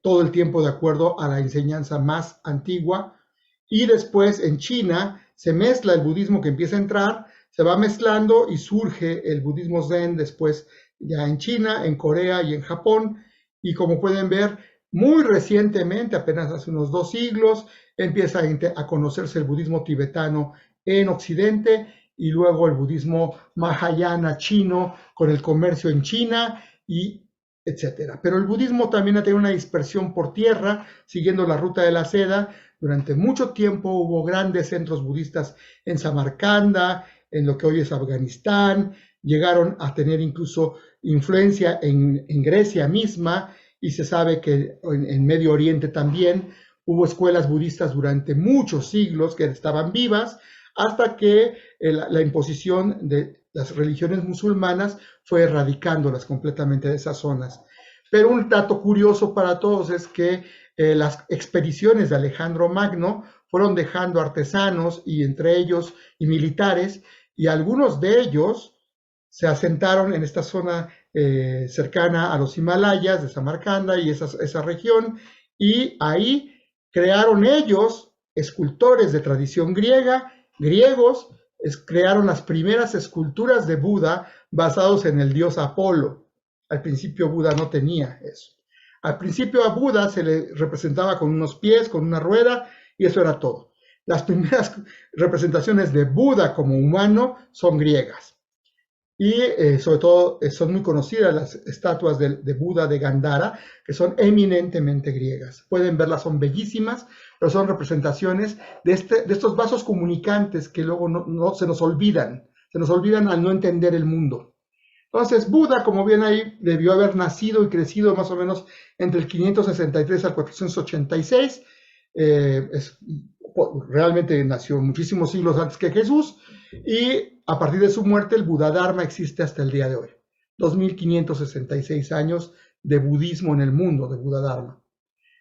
todo el tiempo de acuerdo a la enseñanza más antigua. Y después en China se mezcla el budismo que empieza a entrar, se va mezclando y surge el budismo Zen después ya en China, en Corea y en Japón. Y como pueden ver, muy recientemente, apenas hace unos 2 siglos, empieza a conocerse el budismo tibetano en Occidente, y luego el budismo Mahayana chino con el comercio en China, y etcétera. Pero el budismo también ha tenido una dispersión por tierra, siguiendo la ruta de la seda. Durante mucho tiempo hubo grandes centros budistas en Samarcanda, en lo que hoy es Afganistán, llegaron a tener incluso influencia en Grecia misma, y se sabe que en Medio Oriente también hubo escuelas budistas durante muchos siglos que estaban vivas, hasta que la imposición de las religiones musulmanas fue erradicándolas completamente de esas zonas. Pero un dato curioso para todos es que las expediciones de Alejandro Magno fueron dejando artesanos, y entre ellos y militares, y algunos de ellos se asentaron en esta zona cercana a los Himalayas de Samarcanda y esa región, y ahí crearon ellos, escultores de tradición griega, griegos, crearon las primeras esculturas de Buda basados en el dios Apolo. Al principio Buda no tenía eso. Al principio a Buda se le representaba con unos pies, con una rueda, y eso era todo. Las primeras representaciones de Buda como humano son griegas. Y sobre todo son muy conocidas las estatuas de Buda de Gandhara, que son eminentemente griegas. Pueden verlas, son bellísimas, pero son representaciones de estos vasos comunicantes que luego no se nos olvidan al no entender el mundo. Entonces Buda, como ven ahí, debió haber nacido y crecido más o menos entre el 563 al 486. Realmente nació muchísimos siglos antes que Jesús, y a partir de su muerte el Buda Dharma existe hasta el día de hoy. 2566 años de budismo en el mundo, de Buda Dharma.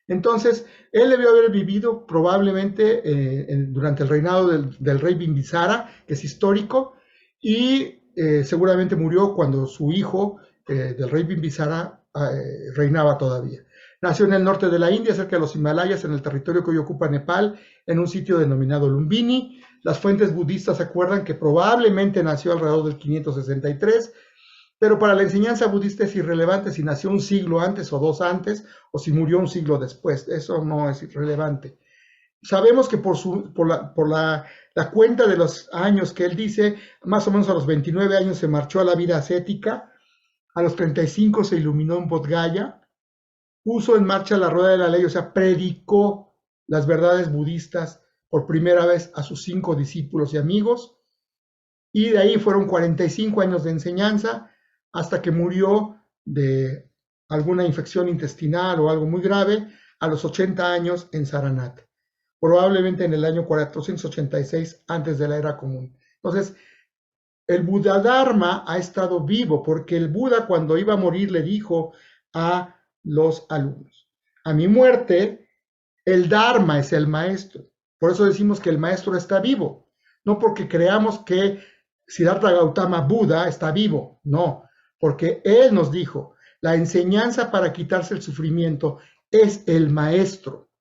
Entonces, él debió haber vivido probablemente durante el reinado del rey Bimbisara, que es histórico, y seguramente murió cuando su hijo, del rey Bimbisara, reinaba todavía. Nació en el norte de la India, cerca de los Himalayas, en el territorio que hoy ocupa Nepal, en un sitio denominado Lumbini. Las fuentes budistas acuerdan que probablemente nació alrededor del 563, pero para la enseñanza budista es irrelevante si nació un siglo antes o 2 antes, o si murió un siglo después. Eso no es irrelevante. Sabemos que por la cuenta de los años que él dice, más o menos a los 29 años se marchó a la vida ascética, a los 35 se iluminó en Bodh Gaya, puso en marcha la rueda de la ley, o sea, predicó las verdades budistas por primera vez a sus 5 discípulos y amigos, y de ahí fueron 45 años de enseñanza, hasta que murió de alguna infección intestinal o algo muy grave a los 80 años en Saranath, probablemente en el año 486 antes de la era común. Entonces, el Buda Dharma ha estado vivo, porque el Buda, cuando iba a morir, le dijo a los alumnos: a mi muerte, el Dharma es el maestro. Por eso decimos que el maestro está vivo, no porque creamos que Siddhartha Gautama Buda está vivo, no, porque él nos dijo: la enseñanza para quitarse el sufrimiento es el maestro.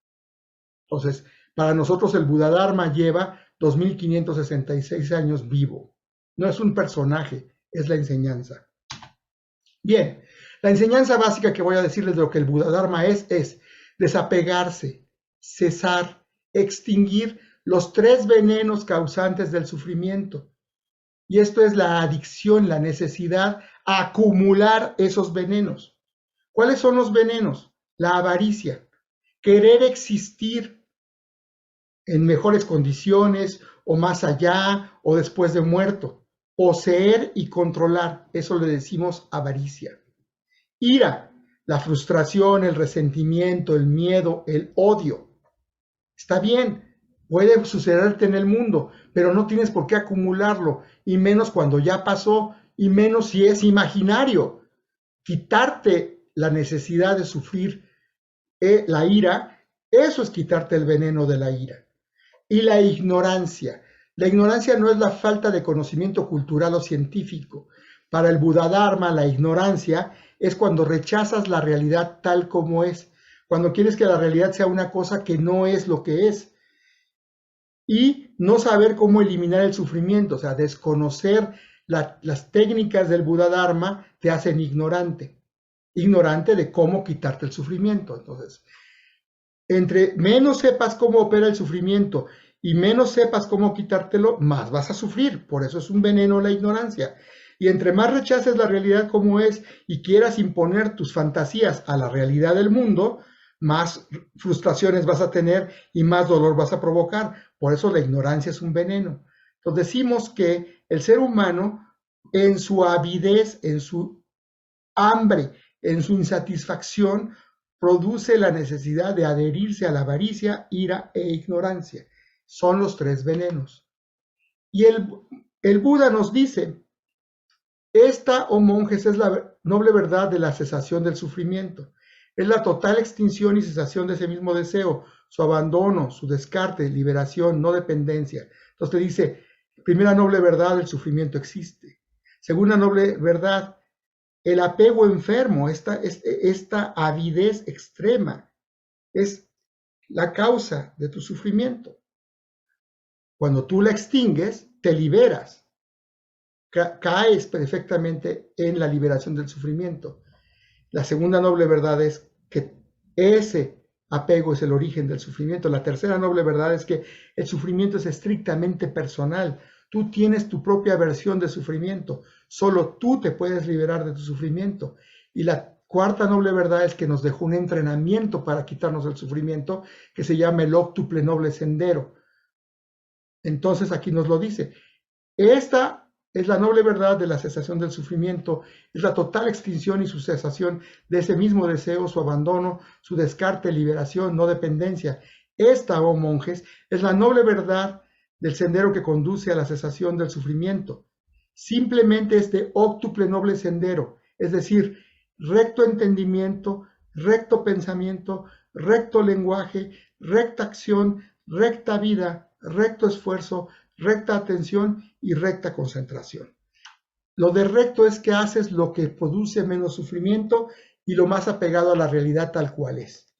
Entonces, para nosotros el Buda Dharma lleva 2566 años vivo. No es un personaje, es la enseñanza. Bien, la enseñanza básica que voy a decirles de lo que el Buda Dharma es desapegarse, cesar, extinguir los 3 venenos causantes del sufrimiento. Y esto es la adicción, la necesidad a acumular esos venenos. ¿Cuáles son los venenos? La avaricia, querer existir en mejores condiciones, o más allá, o después de muerto. Poseer y controlar, eso le decimos avaricia. Ira, la frustración, el resentimiento, el miedo, el odio. Está bien, puede sucederte en el mundo, pero no tienes por qué acumularlo, y menos cuando ya pasó, y menos si es imaginario. Quitarte la necesidad de sufrir la ira, eso es quitarte el veneno de la ira. y la ignorancia. La ignorancia no es la falta de conocimiento cultural o científico. Para el Buddha-dharma, la ignorancia es cuando rechazas la realidad tal como es, cuando quieres que la realidad sea una cosa que no es lo que es, y no saber cómo eliminar el sufrimiento, o sea, desconocer las técnicas del Buddha-dharma te hacen ignorante de cómo quitarte el sufrimiento. Entonces, entre menos sepas cómo opera el sufrimiento y menos sepas cómo quitártelo, más vas a sufrir. Por eso es un veneno la ignorancia. Y entre más rechaces la realidad como es y quieras imponer tus fantasías a la realidad del mundo, más frustraciones vas a tener y más dolor vas a provocar. Por eso la ignorancia es un veneno. Entonces decimos que el ser humano, en su avidez, en su hambre, en su insatisfacción, produce la necesidad de adherirse a la avaricia, ira e ignorancia. Son los tres venenos. Y el Buda nos dice, esta, oh monjes, es la noble verdad de la cesación del sufrimiento. Es la total extinción y cesación de ese mismo deseo, su abandono, su descarte, liberación, no dependencia. Entonces te dice, primera noble verdad, el sufrimiento existe. Segunda noble verdad, el apego enfermo, esta avidez extrema, es la causa de tu sufrimiento. Cuando tú la extingues, te liberas. Caes perfectamente en la liberación del sufrimiento. La segunda noble verdad es que ese apego es el origen del sufrimiento. La tercera noble verdad es que el sufrimiento es estrictamente personal. Tú tienes tu propia versión de sufrimiento. Solo tú te puedes liberar de tu sufrimiento. Y la cuarta noble verdad es que nos dejó un entrenamiento para quitarnos el sufrimiento que se llama el óctuple noble sendero. Entonces aquí nos lo dice. Esta es la noble verdad de la cesación del sufrimiento, es la total extinción y su cesación de ese mismo deseo, su abandono, su descarte, liberación, no dependencia. Esta, oh monjes, es la noble verdad del sendero que conduce a la cesación del sufrimiento. Simplemente este óctuple noble sendero, es decir, recto entendimiento, recto pensamiento, recto lenguaje, recta acción, recta vida, recto esfuerzo, recta atención y recta concentración. Lo de recto es que haces lo que produce menos sufrimiento y lo más apegado a la realidad tal cual es.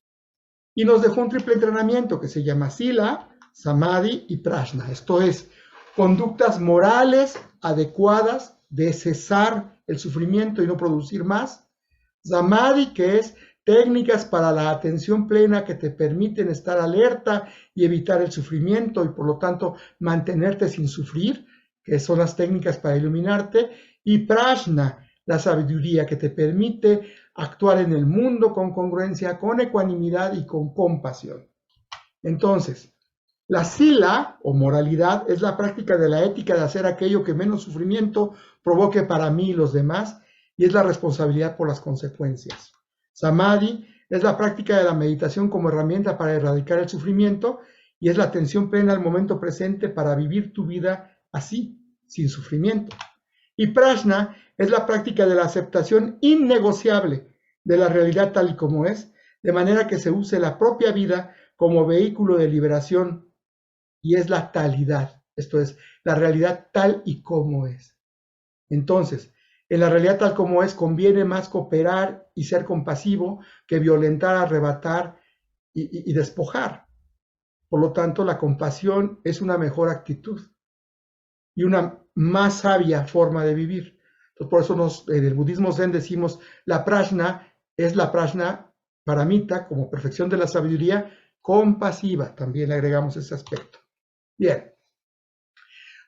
Y nos dejó un triple entrenamiento que se llama Sila, Samadhi y Prajna. Esto es, conductas morales adecuadas de cesar el sufrimiento y no producir más. Samadhi, que es técnicas para la atención plena que te permiten estar alerta y evitar el sufrimiento y por lo tanto mantenerte sin sufrir, que son las técnicas para iluminarte, y Prajna, la sabiduría que te permite actuar en el mundo con congruencia, con ecuanimidad y con compasión. Entonces, la sila o moralidad es la práctica de la ética de hacer aquello que menos sufrimiento provoque para mí y los demás, y es la responsabilidad por las consecuencias. Samadhi es la práctica de la meditación como herramienta para erradicar el sufrimiento y es la atención plena al momento presente para vivir tu vida así, sin sufrimiento. Y Prajna es la práctica de la aceptación innegociable de la realidad tal y como es, de manera que se use la propia vida como vehículo de liberación y es la talidad, esto es, la realidad tal y como es. Entonces, en la realidad tal como es, conviene más cooperar y ser compasivo que violentar, arrebatar y despojar. Por lo tanto, la compasión es una mejor actitud y una más sabia forma de vivir. Entonces, por eso en el budismo zen decimos, la prajna es la prajna paramita, como perfección de la sabiduría, compasiva. También le agregamos ese aspecto. Bien.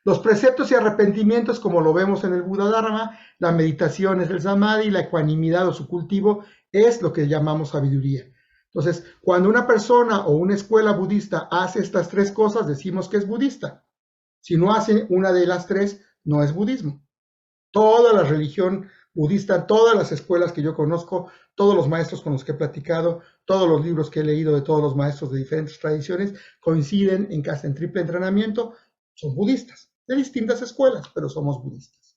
Los preceptos y arrepentimientos, como lo vemos en el Buddha-dharma, la meditación es el samadhi, la ecuanimidad o su cultivo es lo que llamamos sabiduría. Entonces, cuando una persona o una escuela budista hace estas tres cosas, decimos que es budista. Si no hace una de las tres, no es budismo. Toda la religión budista, todas las escuelas que yo conozco, todos los maestros con los que he platicado, todos los libros que he leído de todos los maestros de diferentes tradiciones, coinciden en que hacen triple entrenamiento, son budistas, de distintas escuelas, pero somos budistas.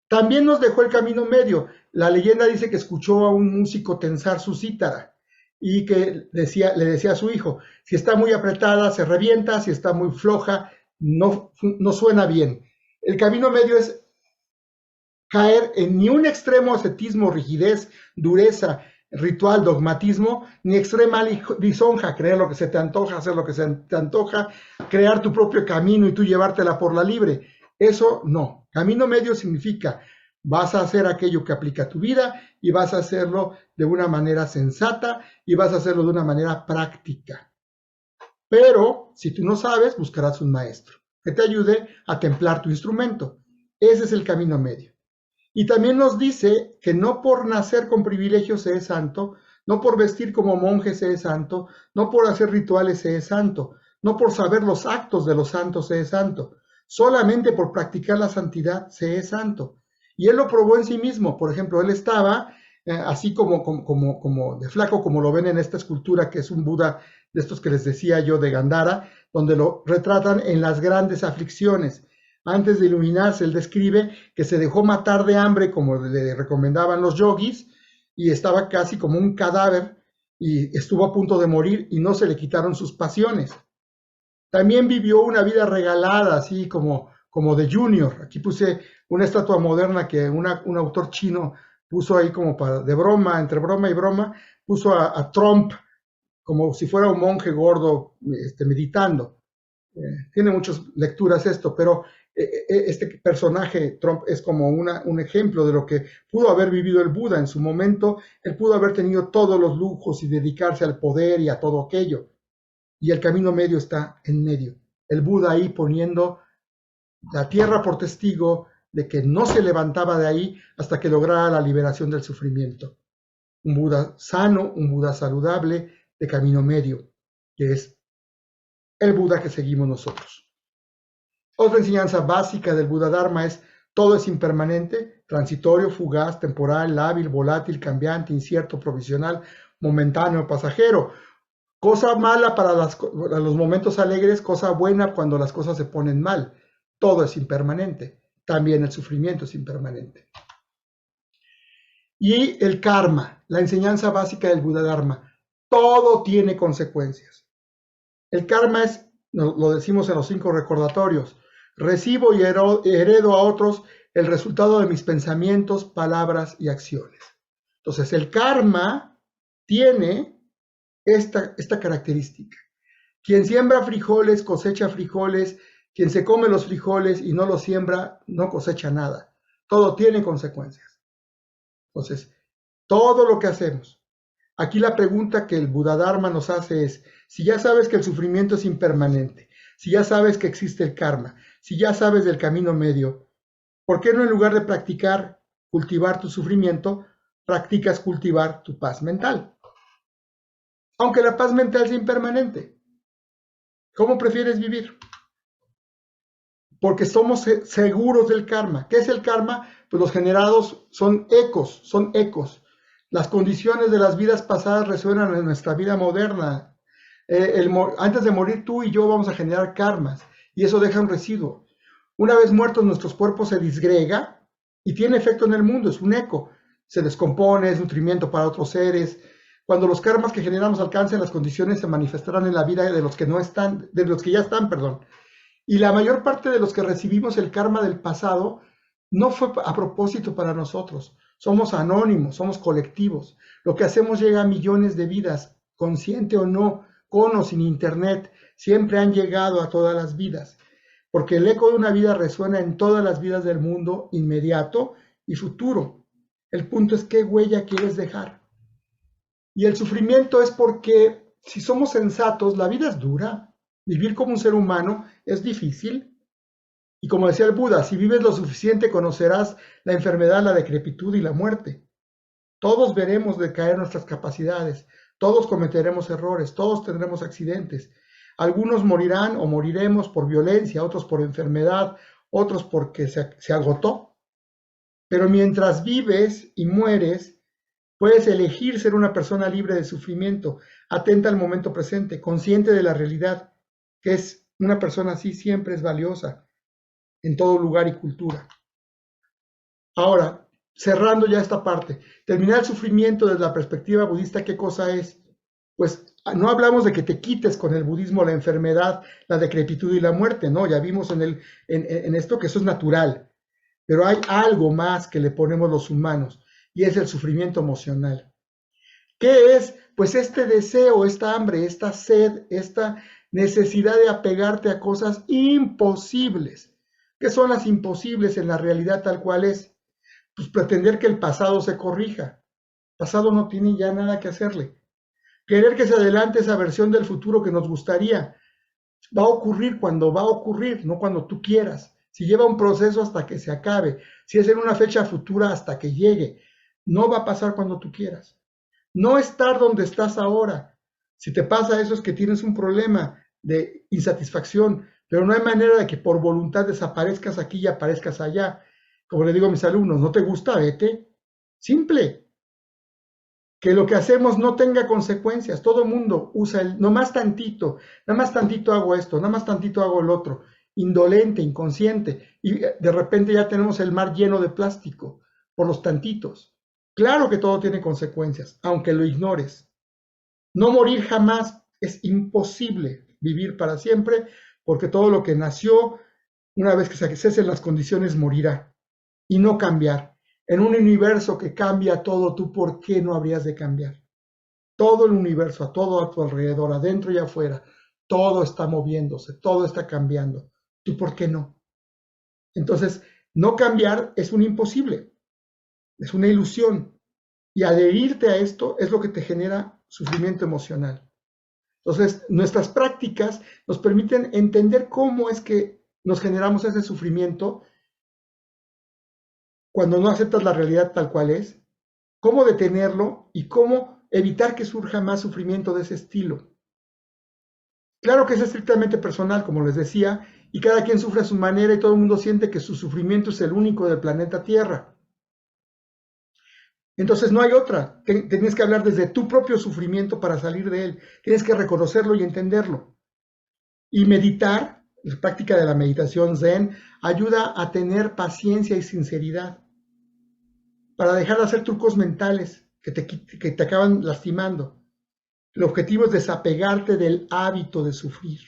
También nos dejó el camino medio. La leyenda dice que escuchó a un músico tensar su cítara. y que le decía a su hijo, si está muy apretada se revienta, si está muy floja no suena bien. El camino medio es caer en ni un extremo ascetismo, rigidez, dureza, ritual, dogmatismo, ni extrema lisonja, creer lo que se te antoja, hacer lo que se te antoja, crear tu propio camino y tú llevártela por la libre. Eso no. Camino medio significa vas a hacer aquello que aplica a tu vida y vas a hacerlo de una manera sensata y vas a hacerlo de una manera práctica. Pero si tú no sabes, buscarás un maestro que te ayude a templar tu instrumento. Ese es el camino medio. Y también nos dice que no por nacer con privilegios se es santo, no por vestir como monje se es santo, no por hacer rituales se es santo, no por saber los actos de los santos se es santo, solamente por practicar la santidad se es santo. Y él lo probó en sí mismo. Por ejemplo, él estaba así como de flaco, como lo ven en esta escultura, que es un Buda de estos que les decía yo de Gandhara, donde lo retratan en las grandes aflicciones. Antes de iluminarse, él describe que se dejó matar de hambre, como le recomendaban los yogis, y estaba casi como un cadáver, y estuvo a punto de morir, y no se le quitaron sus pasiones. También vivió una vida regalada, así como de Junior. Aquí puse una estatua moderna que un autor chino puso ahí como de broma, entre broma y broma, puso a Trump como si fuera un monje gordo meditando. Tiene muchas lecturas esto, pero este personaje, Trump, es como un ejemplo de lo que pudo haber vivido el Buda en su momento. Él pudo haber tenido todos los lujos y dedicarse al poder y a todo aquello. Y el camino medio está en medio. El Buda ahí poniendo la tierra por testigo de que no se levantaba de ahí hasta que lograra la liberación del sufrimiento. Un Buda sano, un Buda saludable, de camino medio, que es el Buda que seguimos nosotros. Otra enseñanza básica del Buda Dharma es: todo es impermanente, transitorio, fugaz, temporal, lábil, volátil, cambiante, incierto, provisional, momentáneo, pasajero. Cosa mala para los momentos alegres, cosa buena cuando las cosas se ponen mal. Todo es impermanente. También el sufrimiento es impermanente. Y el karma, la enseñanza básica del Buda Dharma. Todo tiene consecuencias. El karma es, lo decimos en los 5 recordatorios, recibo y heredo a otros el resultado de mis pensamientos, palabras y acciones. Entonces, el karma tiene esta característica. Quien siembra frijoles cosecha frijoles, quien se come los frijoles y no los siembra no cosecha nada. Todo tiene consecuencias. Entonces, todo lo que hacemos. Aquí la pregunta que el Buda Dharma nos hace es: si ya sabes que el sufrimiento es impermanente, si ya sabes que existe el karma, si ya sabes del camino medio, ¿por qué no, en lugar de practicar cultivar tu sufrimiento, practicas cultivar tu paz mental? Aunque la paz mental sea impermanente. ¿Cómo prefieres vivir? Porque somos seguros del karma. ¿Qué es el karma? Pues los generados son ecos. Las condiciones de las vidas pasadas resuenan en nuestra vida moderna. Antes de morir tú y yo vamos a generar karmas y eso deja un residuo. Una vez muertos, nuestros cuerpos se disgrega y tiene efecto en el mundo, es un eco. Se descompone, es nutrimiento para otros seres. Cuando los karmas que generamos alcancen las condiciones, se manifestarán en la vida de los que no están, de los que ya están, perdón. Y la mayor parte de los que recibimos el karma del pasado no fue a propósito para nosotros. Somos anónimos, somos colectivos. Lo que hacemos llega a millones de vidas, consciente o no, con o sin internet, siempre han llegado a todas las vidas. Porque el eco de una vida resuena en todas las vidas del mundo, inmediato y futuro. El punto es qué huella quieres dejar. Y el sufrimiento es porque, si somos sensatos, la vida es dura. Vivir como un ser humano es difícil. Y como decía el Buda, si vives lo suficiente conocerás la enfermedad, la decrepitud y la muerte. Todos veremos decaer nuestras capacidades, todos cometeremos errores, todos tendremos accidentes. Algunos morirán o moriremos por violencia, otros por enfermedad, otros porque se agotó. Pero mientras vives y mueres, puedes elegir ser una persona libre de sufrimiento, atenta al momento presente, consciente de la realidad, que es una persona así siempre es valiosa en todo lugar y cultura. Ahora, cerrando ya esta parte, terminar el sufrimiento desde la perspectiva budista, ¿qué cosa es? pues no hablamos de que te quites con el budismo la enfermedad, la decrepitud y la muerte, ¿no? Ya vimos en esto que eso es natural, pero hay algo más que le ponemos los humanos y es el sufrimiento emocional. ¿Qué es? Pues este deseo, esta hambre, esta sed, esta necesidad de apegarte a cosas imposibles. ¿Qué son las imposibles en la realidad tal cual es? Pues pretender que el pasado se corrija. El pasado no tiene ya nada que hacerle. Querer que se adelante esa versión del futuro que nos gustaría. Va a ocurrir cuando va a ocurrir, no cuando tú quieras. Si lleva un proceso hasta que se acabe, si es en una fecha futura hasta que llegue, no va a pasar cuando tú quieras. No estar donde estás ahora. Si te pasa eso es que tienes un problema de insatisfacción, pero no hay manera de que por voluntad desaparezcas aquí y aparezcas allá. Como le digo a mis alumnos, ¿no te gusta? Vete. Simple. Que lo que hacemos no tenga consecuencias. Todo el mundo usa el, nomás tantito, nada más tantito hago esto, nada más tantito hago el otro. Indolente, inconsciente. Y de repente ya tenemos el mar lleno de plástico por los tantitos. Claro que todo tiene consecuencias, aunque lo ignores. No morir jamás, es imposible vivir para siempre, porque todo lo que nació, una vez que se cesen las condiciones, morirá. Y no cambiar. En un universo que cambia todo, ¿tú por qué no habrías de cambiar? Todo el universo, a todo a tu alrededor, adentro y afuera, todo está moviéndose, todo está cambiando. ¿Tú por qué no? Entonces, no cambiar es un imposible, es una ilusión. Y adherirte a esto es lo que te genera sufrimiento emocional. Entonces, nuestras prácticas nos permiten entender cómo es que nos generamos ese sufrimiento cuando no aceptas la realidad tal cual es, cómo detenerlo y cómo evitar que surja más sufrimiento de ese estilo. Claro que es estrictamente personal, como les decía, y cada quien sufre a su manera y todo el mundo siente que su sufrimiento es el único del planeta Tierra. Entonces no hay otra. Tienes que hablar desde tu propio sufrimiento para salir de él. Tienes que reconocerlo y entenderlo. Y meditar, la práctica de la meditación Zen, ayuda a tener paciencia y sinceridad para dejar de hacer trucos mentales que te acaban lastimando. El objetivo es desapegarte del hábito de sufrir.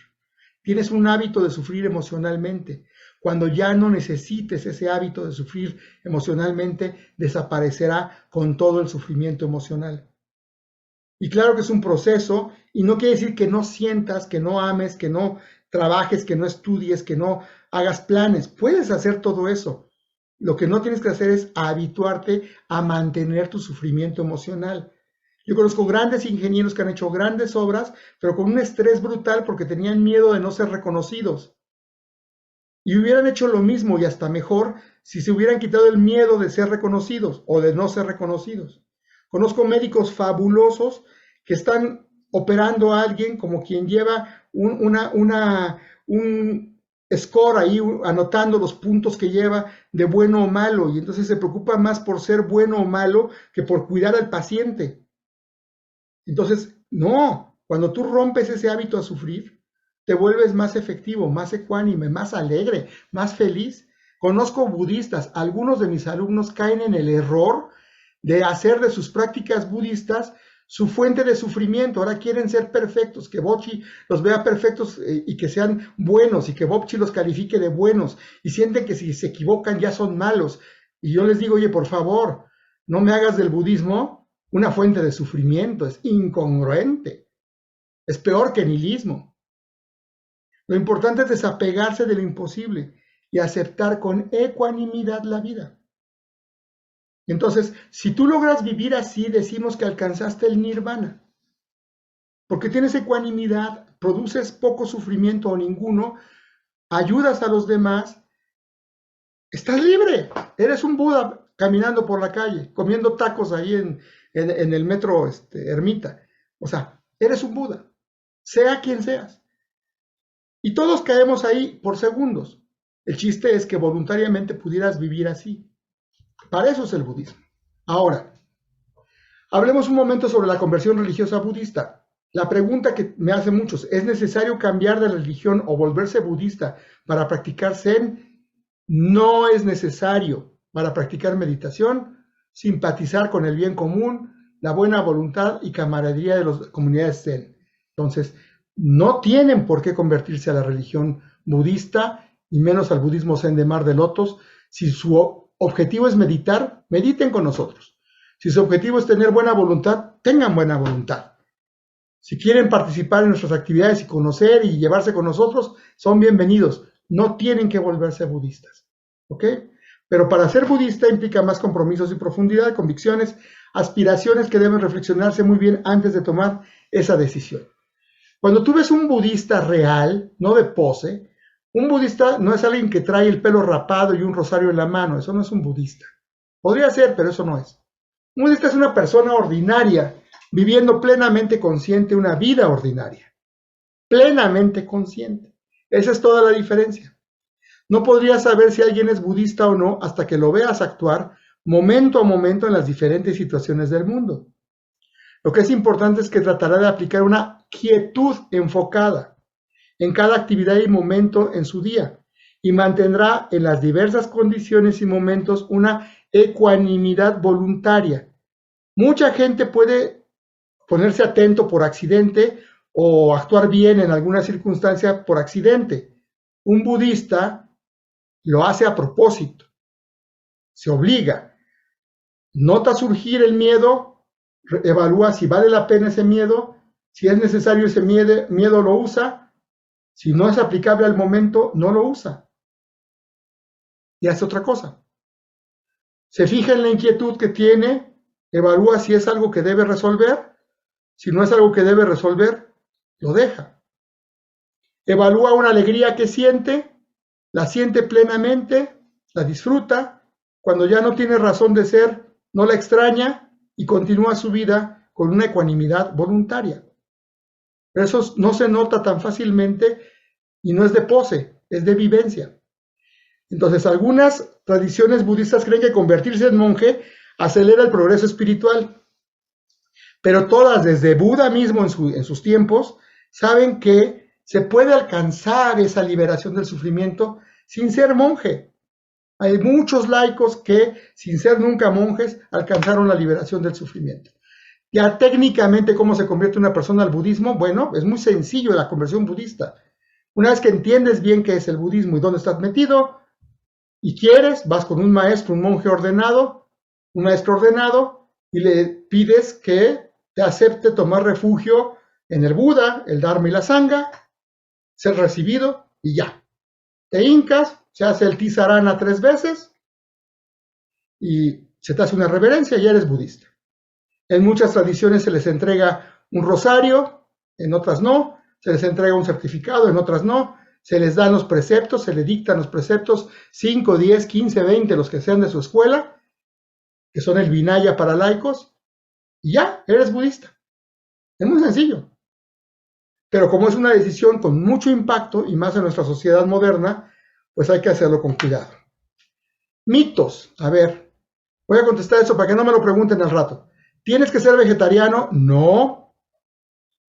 Tienes un hábito de sufrir emocionalmente. Cuando ya no necesites ese hábito de sufrir emocionalmente, desaparecerá con todo el sufrimiento emocional. Y claro que es un proceso y no quiere decir que no sientas, que no ames, que no trabajes, que no estudies, que no hagas planes. Puedes hacer todo eso. Lo que no tienes que hacer es habituarte a mantener tu sufrimiento emocional. Yo conozco grandes ingenieros que han hecho grandes obras, pero con un estrés brutal porque tenían miedo de no ser reconocidos. Y hubieran hecho lo mismo y hasta mejor si se hubieran quitado el miedo de ser reconocidos o de no ser reconocidos. Conozco médicos fabulosos que están operando a alguien como quien lleva un score ahí, anotando los puntos que lleva de bueno o malo, y entonces se preocupa más por ser bueno o malo que por cuidar al paciente. Entonces, no, cuando tú rompes ese hábito a sufrir, te vuelves más efectivo, más ecuánime, más alegre, más feliz. Conozco budistas, algunos de mis alumnos caen en el error de hacer de sus prácticas budistas su fuente de sufrimiento. Ahora quieren ser perfectos, que Bocchi los vea perfectos y que sean buenos y que Bocchi los califique de buenos y sienten que si se equivocan ya son malos. Y yo les digo, oye, por favor, no me hagas del budismo una fuente de sufrimiento, es incongruente, es peor que nihilismo. Lo importante es desapegarse de lo imposible y aceptar con ecuanimidad la vida. Entonces, si tú logras vivir así, decimos que alcanzaste el nirvana, porque tienes ecuanimidad, produces poco sufrimiento o ninguno, ayudas a los demás, estás libre, eres un Buda caminando por la calle, comiendo tacos ahí en el metro Ermita. O sea, eres un Buda, sea quien seas. Y todos caemos ahí por segundos. El chiste es que voluntariamente pudieras vivir así. Para eso es el budismo. Ahora, hablemos un momento sobre la conversión religiosa budista. La pregunta que me hacen muchos, ¿es necesario cambiar de religión o volverse budista para practicar Zen? No es necesario para practicar meditación, simpatizar con el bien común la buena voluntad y camaradería de las comunidades Zen. Entonces, no tienen por qué convertirse a la religión budista y menos al budismo Zen de Mar de Lotos. Si su objetivo es meditar, mediten con nosotros. Si su objetivo es tener buena voluntad, tengan buena voluntad. Si quieren participar en nuestras actividades y conocer y llevarse con nosotros, son bienvenidos. No tienen que volverse budistas. ¿Ok? Pero para ser budista implica más compromisos y profundidad, convicciones, aspiraciones que deben reflexionarse muy bien antes de tomar esa decisión. Cuando tú ves un budista real, no de pose, un budista no es alguien que trae el pelo rapado y un rosario en la mano. Eso no es un budista. Podría ser, pero eso no es. Un budista es una persona ordinaria, viviendo plenamente consciente una vida ordinaria. Plenamente consciente. Esa es toda la diferencia. No podrías saber si alguien es budista o no hasta que lo veas actuar momento a momento en las diferentes situaciones del mundo. Lo que es importante es que tratará de aplicar una quietud enfocada en cada actividad y momento en su día y mantendrá en las diversas condiciones y momentos una ecuanimidad voluntaria. Mucha gente puede ponerse atento por accidente o actuar bien en alguna circunstancia por accidente. Un budista lo hace a propósito, se obliga, nota surgir el miedo, evalúa si vale la pena ese miedo, si es necesario ese miedo lo usa, si no es aplicable al momento, no lo usa y hace otra cosa. Se fija en la inquietud que tiene, evalúa si es algo que debe resolver, si no es algo que debe resolver, lo deja. Evalúa una alegría que siente, la siente plenamente, la disfruta, cuando ya no tiene razón de ser, no la extraña y continúa su vida con una ecuanimidad voluntaria. Pero eso no se nota tan fácilmente y no es de pose, es de vivencia. Entonces, algunas tradiciones budistas creen que convertirse en monje acelera el progreso espiritual, pero todas, desde Buda mismo en sus tiempos, saben que se puede alcanzar esa liberación del sufrimiento sin ser monje. Hay muchos laicos que, sin ser nunca monjes, alcanzaron la liberación del sufrimiento. Ya técnicamente, ¿cómo se convierte una persona al budismo? Bueno, es muy sencillo la conversión budista. Una vez que entiendes bien qué es el budismo y dónde estás metido, y quieres, vas con un maestro, un monje ordenado, un maestro ordenado, y le pides que te acepte tomar refugio en el Buda, el Dharma y la Sangha, ser recibido y ya. Te hincas, se hace el tisarana 3 veces y se te hace una reverencia y ya eres budista. En muchas tradiciones se les entrega un rosario, en otras no, se les entrega un certificado, en otras no, se les dan los preceptos, se les dictan los preceptos, 5, 10, 15, 20, los que sean de su escuela, que son el Vinaya para laicos, y ya, eres budista. Es muy sencillo. Pero como es una decisión con mucho impacto, y más en nuestra sociedad moderna, pues hay que hacerlo con cuidado. Mitos. A ver, voy a contestar eso para que no me lo pregunten al rato. ¿Tienes que ser vegetariano? No.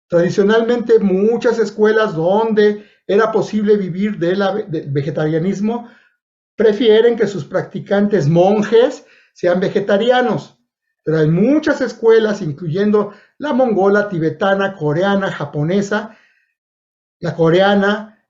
Tradicionalmente, muchas escuelas donde era posible vivir del vegetarianismo prefieren que sus practicantes monjes sean vegetarianos. Pero hay muchas escuelas, incluyendo la mongola, tibetana, coreana, japonesa, la coreana,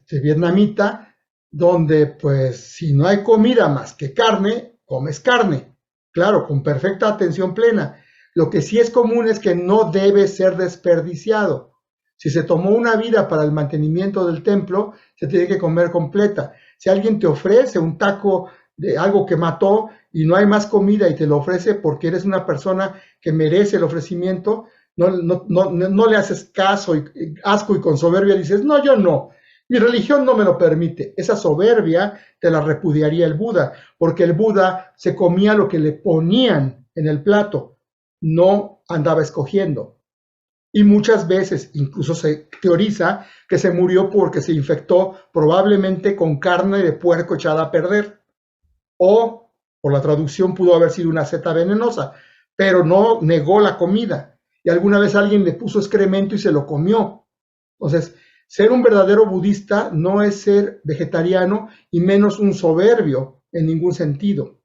vietnamita, donde pues si no hay comida más que carne, comes carne. Claro, con perfecta atención plena. Lo que sí es común es que no debe ser desperdiciado. Si se tomó una vida para el mantenimiento del templo, se tiene que comer completa. Si alguien te ofrece un taco de algo que mató y no hay más comida y te lo ofrece porque eres una persona que merece el ofrecimiento, no le haces caso y asco y con soberbia dices, no, yo no, mi religión no me lo permite. Esa soberbia te la repudiaría el Buda, porque el Buda se comía lo que le ponían en el plato, no andaba escogiendo. Y muchas veces incluso se teoriza que se murió porque se infectó probablemente con carne de puerco echada a perder. O, por la traducción, pudo haber sido una seta venenosa, pero no negó la comida. Y alguna vez alguien le puso excremento y se lo comió. Entonces, ser un verdadero budista no es ser vegetariano y menos un soberbio en ningún sentido.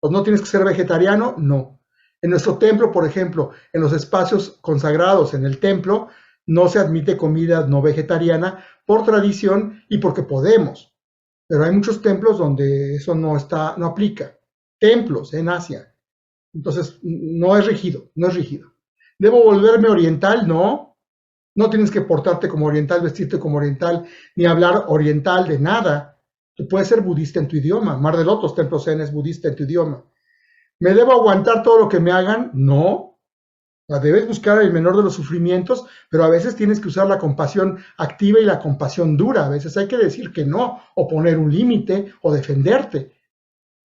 Pues no tienes que ser vegetariano, no. En nuestro templo, por ejemplo, en los espacios consagrados en el templo, no se admite comida no vegetariana por tradición y porque podemos. Pero hay muchos templos donde eso no aplica. Templos en Asia. Entonces, no es rígido, no es rígido. ¿Debo volverme oriental? No. No tienes que portarte como oriental, vestirte como oriental, ni hablar oriental de nada. Tú puedes ser budista en tu idioma. Mar del Otros, Templo Zen, es budista en tu idioma. ¿Me debo aguantar todo lo que me hagan? No. Debes buscar el menor de los sufrimientos, pero a veces tienes que usar la compasión activa y la compasión dura. A veces hay que decir que no, o poner un límite, o defenderte.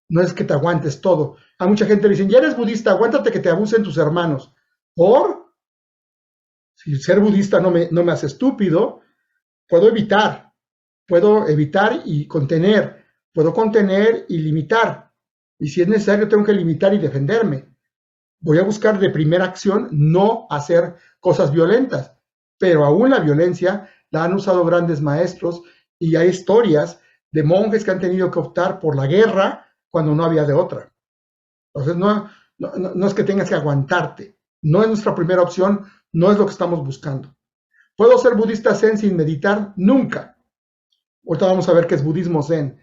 No es que te aguantes todo. A mucha gente le dicen, ya eres budista, aguántate que te abusen tus hermanos. ¿Por? Si ser budista no me hace estúpido, puedo evitar y contener, puedo contener y limitar. Y si es necesario, tengo que limitar y defenderme. Voy a buscar de primera acción no hacer cosas violentas, pero aún la violencia la han usado grandes maestros y hay historias de monjes que han tenido que optar por la guerra cuando no había de otra. Entonces, no es que tengas que aguantarte, no es nuestra primera opción, no es lo que estamos buscando. ¿Puedo ser budista zen sin meditar? Nunca. Ahorita vamos a ver qué es budismo zen.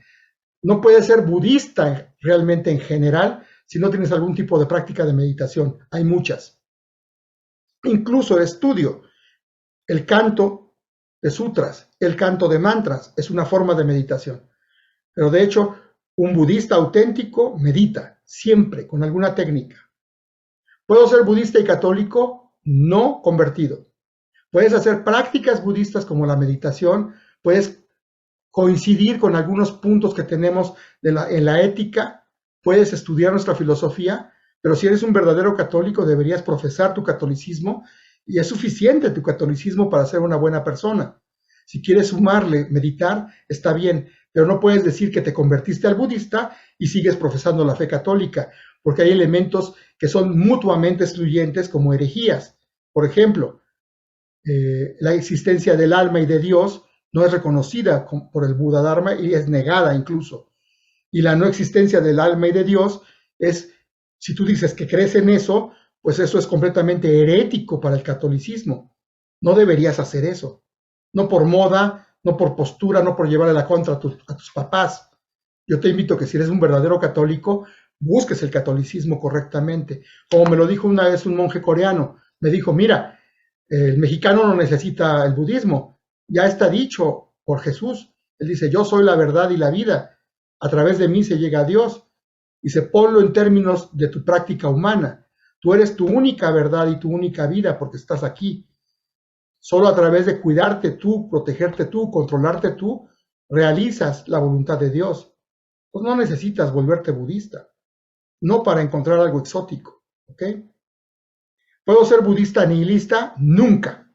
No puedes ser budista realmente en general si no tienes algún tipo de práctica de meditación. Hay muchas. Incluso el estudio, el canto de sutras, el canto de mantras, es una forma de meditación. Pero de hecho, un budista auténtico medita siempre con alguna técnica. ¿Puedo ser budista y católico? No convertido. Puedes hacer prácticas budistas como la meditación, puedes coincidir con algunos puntos que tenemos en la ética, puedes estudiar nuestra filosofía, pero si eres un verdadero católico deberías profesar tu catolicismo y es suficiente tu catolicismo para ser una buena persona. Si quieres sumarle meditar, está bien, pero no puedes decir que te convertiste al budista y sigues profesando la fe católica, porque hay elementos que son mutuamente excluyentes como herejías. Por ejemplo, la existencia del alma y de Dios no es reconocida por el Buda Dharma y es negada incluso. Y la no existencia del alma y de Dios es, si tú dices que crees en eso, pues eso es completamente herético para el catolicismo. No deberías hacer eso. No por moda, no por postura, no por llevarle la contra a tus papás. Yo te invito a que si eres un verdadero católico, busques el catolicismo correctamente. Como me lo dijo una vez un monje coreano, me dijo, mira, el mexicano no necesita el budismo, ya está dicho por Jesús. Él dice, yo soy la verdad y la vida, a través de mí se llega a Dios. Dice, ponlo en términos de tu práctica humana. Tú eres tu única verdad y tu única vida porque estás aquí. Solo a través de cuidarte tú, protegerte tú, controlarte tú, realizas la voluntad de Dios. Pues no necesitas volverte budista, no para encontrar algo exótico, ¿ok? ¿Puedo ser budista nihilista? Nunca.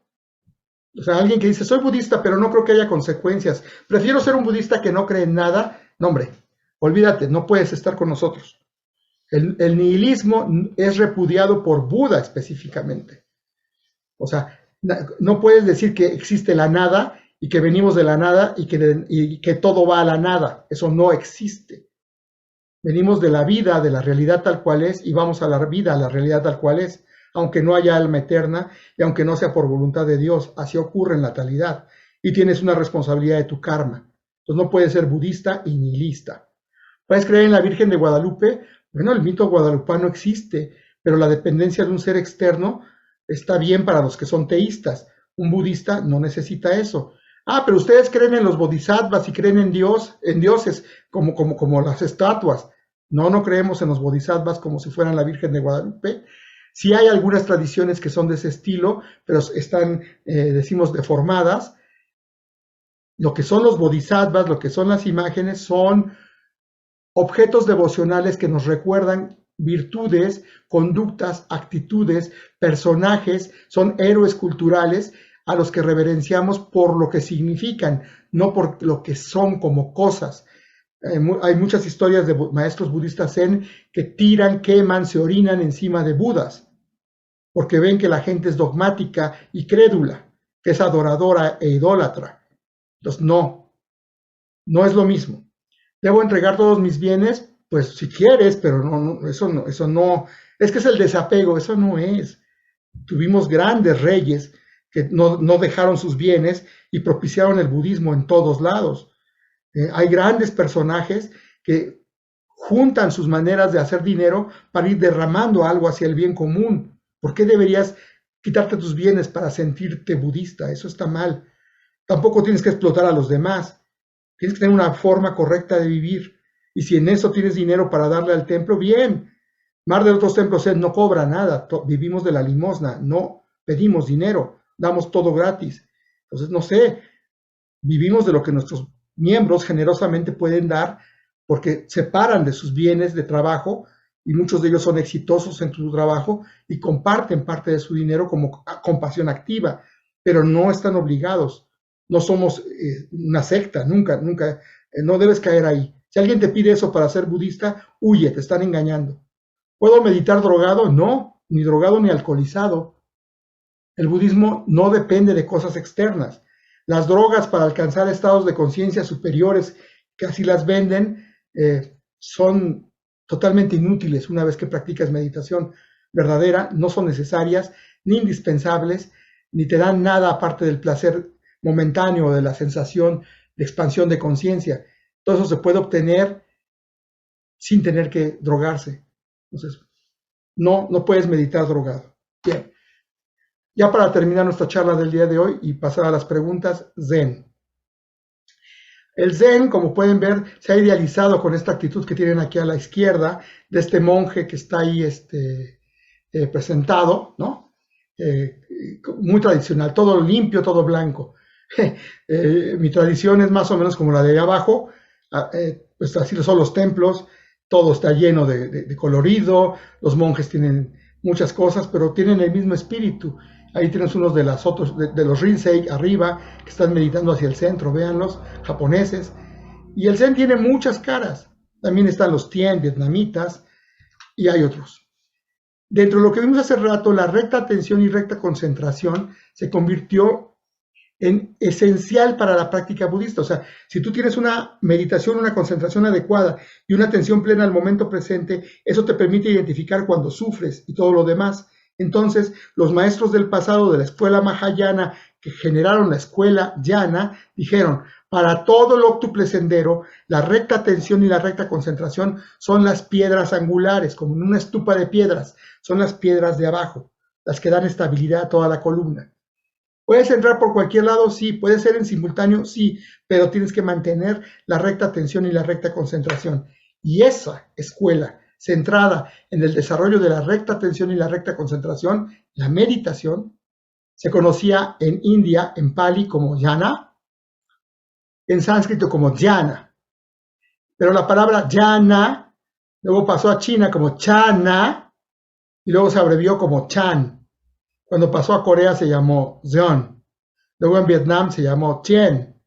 O sea, alguien que dice, soy budista, pero no creo que haya consecuencias. Prefiero ser un budista que no cree en nada. No, hombre, olvídate, no puedes estar con nosotros. El nihilismo es repudiado por Buda específicamente. O sea, no puedes decir que existe la nada y que venimos de la nada y que todo va a la nada. Eso no existe. Venimos de la vida, de la realidad tal cual es, y vamos a la vida, a la realidad tal cual es, aunque no haya alma eterna y aunque no sea por voluntad de Dios. Así ocurre en la talidad. Y tienes una responsabilidad de tu karma. Entonces no puedes ser budista y nihilista. ¿Puedes creer en la Virgen de Guadalupe? Bueno, el mito guadalupano existe, pero la dependencia de un ser externo está bien para los que son teístas. Un budista no necesita eso. Ah, pero ustedes creen en los bodhisattvas y creen en Dios, en dioses, como las estatuas. No creemos en los bodhisattvas como si fueran la Virgen de Guadalupe. Sí hay algunas tradiciones que son de ese estilo, pero están, decimos, deformadas. Lo que son los bodhisattvas, lo que son las imágenes, son objetos devocionales que nos recuerdan virtudes, conductas, actitudes, personajes, son héroes culturales a los que reverenciamos por lo que significan, no por lo que son como cosas. Hay muchas historias de maestros budistas zen que tiran, queman, se orinan encima de Budas, porque ven que la gente es dogmática y crédula, que es adoradora e idólatra. Entonces, no es lo mismo. ¿Debo entregar todos mis bienes? Pues si quieres, pero eso no, es que es el desapego, eso no es. Tuvimos grandes reyes que no dejaron sus bienes y propiciaron el budismo en todos lados. Hay grandes personajes que juntan sus maneras de hacer dinero para ir derramando algo hacia el bien común. ¿Por qué deberías quitarte tus bienes para sentirte budista? Eso está mal. Tampoco tienes que explotar a los demás. Tienes que tener una forma correcta de vivir. Y si en eso tienes dinero para darle al templo, bien. Mar de otros templos no cobra nada. Vivimos de la limosna. No pedimos dinero. Damos todo gratis. Entonces, no sé, vivimos de lo que nuestros miembros generosamente pueden dar porque se paran de sus bienes de trabajo y muchos de ellos son exitosos en su trabajo y comparten parte de su dinero como compasión activa, pero no están obligados. No somos una secta, nunca, no debes caer ahí. Si alguien te pide eso para ser budista, huye, te están engañando. ¿Puedo meditar drogado? No, ni drogado ni alcoholizado. El budismo no depende de cosas externas. Las drogas para alcanzar estados de conciencia superiores que así las venden son totalmente inútiles una vez que practicas meditación verdadera, no son necesarias ni indispensables, ni te dan nada aparte del placer momentáneo, de la sensación de expansión de conciencia. Todo eso se puede obtener sin tener que drogarse. Entonces, no puedes meditar drogado. Bien. Ya para terminar nuestra charla del día de hoy y pasar a las preguntas, Zen. El Zen, como pueden ver, se ha idealizado con esta actitud que tienen aquí a la izquierda, de este monje que está ahí presentado, ¿no? Muy tradicional, todo limpio, todo blanco. Mi tradición es más o menos como la de abajo, pues así son los templos, todo está lleno de colorido, los monjes tienen muchas cosas, pero tienen el mismo espíritu. Ahí tienes unos de los Rinzai arriba, que están meditando hacia el centro, véanlos, japoneses. Y el Zen tiene muchas caras. También están los Tien, vietnamitas, y hay otros. Dentro de lo que vimos hace rato, la recta atención y recta concentración se convirtió en esencial para la práctica budista. O sea, si tú tienes una meditación, una concentración adecuada y una atención plena al momento presente, eso te permite identificar cuando sufres y todo lo demás. Entonces, los maestros del pasado de la escuela Mahayana que generaron la escuela Yana dijeron, para todo el óctuple sendero, la recta atención y la recta concentración son las piedras angulares, como en una estupa de piedras, son las piedras de abajo, las que dan estabilidad a toda la columna. ¿Puedes entrar por cualquier lado? Sí. ¿Puede ser en simultáneo? Sí, pero tienes que mantener la recta atención y la recta concentración. Y esa escuela centrada en el desarrollo de la recta atención y la recta concentración, la meditación, se conocía en India, en Pali, como jnana, en sánscrito como dhyana. Pero la palabra jnana luego pasó a China como chana y luego se abrevió como chan. Cuando pasó a Corea se llamó Zeon. Luego en Vietnam se llamó Tien.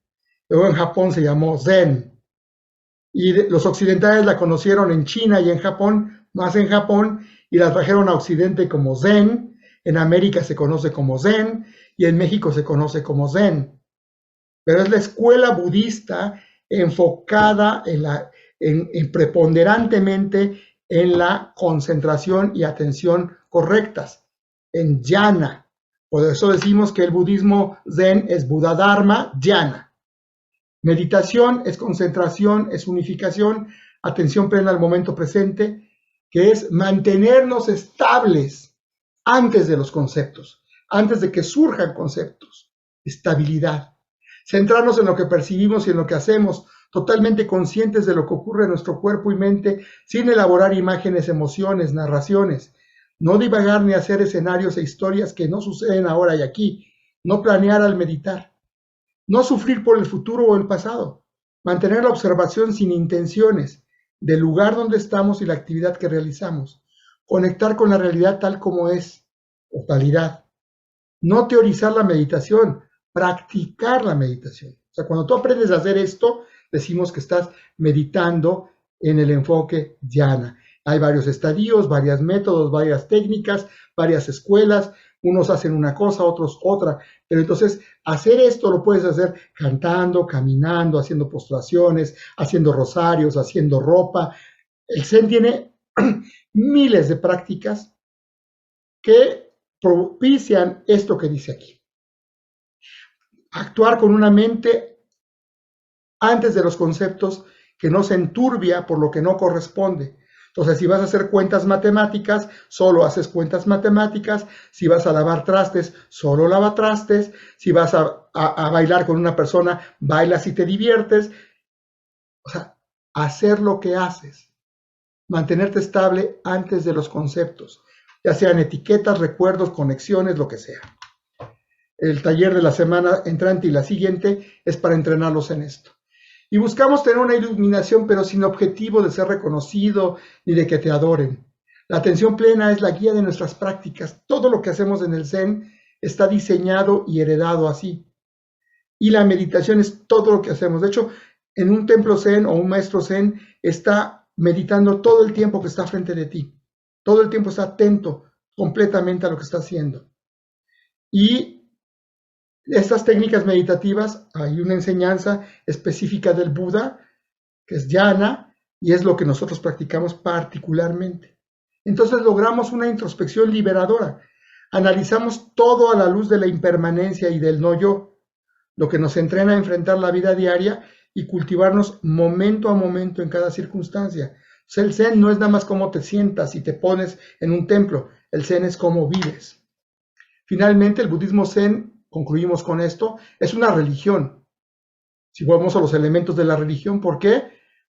Luego en Japón se llamó Zen. Y los occidentales la conocieron en China y en Japón, más en Japón, y la trajeron a Occidente como Zen. En América se conoce como Zen y en México se conoce como Zen. Pero es la escuela budista enfocada preponderantemente en la concentración y atención correctas, en jhana. Por eso decimos que el budismo Zen es Buddha Dharma jhana. Meditación es concentración, es unificación, atención plena al momento presente, que es mantenernos estables antes de los conceptos, antes de que surjan conceptos. Estabilidad. Centrarnos en lo que percibimos y en lo que hacemos, totalmente conscientes de lo que ocurre en nuestro cuerpo y mente, sin elaborar imágenes, emociones, narraciones. No divagar ni hacer escenarios e historias que no suceden ahora y aquí. No planear al meditar. No sufrir por el futuro o el pasado. Mantener la observación sin intenciones del lugar donde estamos y la actividad que realizamos. Conectar con la realidad tal como es, o calidad. No teorizar la meditación, practicar la meditación. O sea, cuando tú aprendes a hacer esto, decimos que estás meditando en el enfoque dhyana. Hay varios estadios, varios métodos, varias técnicas, varias escuelas. Unos hacen una cosa, otros otra. Pero entonces, hacer esto lo puedes hacer cantando, caminando, haciendo postraciones, haciendo rosarios, haciendo ropa, El Zen tiene miles de prácticas que propician esto que dice aquí. Actuar con una mente antes de los conceptos, que no se enturbia por lo que no corresponde. Entonces, si vas a hacer cuentas matemáticas, solo haces cuentas matemáticas. Si vas a lavar trastes, solo lava trastes. Si vas a bailar con una persona, bailas y te diviertes. O sea, hacer lo que haces. Mantenerte estable antes de los conceptos, ya sean etiquetas, recuerdos, conexiones, lo que sea. El taller de la semana entrante y la siguiente es para entrenarlos en esto. Y buscamos tener una iluminación, pero sin objetivo de ser reconocido ni de que te adoren. La atención plena es la guía de nuestras prácticas. Todo lo que hacemos en el Zen está diseñado y heredado así. Y la meditación es todo lo que hacemos. De hecho, en un templo Zen o un maestro Zen está meditando todo el tiempo que está frente de ti. Todo el tiempo está atento completamente a lo que está haciendo. Y estas técnicas meditativas, hay una enseñanza específica del Buda, que es dhyana, y es lo que nosotros practicamos particularmente. Entonces logramos una introspección liberadora. Analizamos todo a la luz de la impermanencia y del no yo, lo que nos entrena a enfrentar la vida diaria y cultivarnos momento a momento en cada circunstancia. O sea, el Zen no es nada más cómo te sientas y te pones en un templo, el Zen es cómo vives. Finalmente, el budismo Zen, concluimos con esto, es una religión. Si vamos a los elementos de la religión, ¿por qué?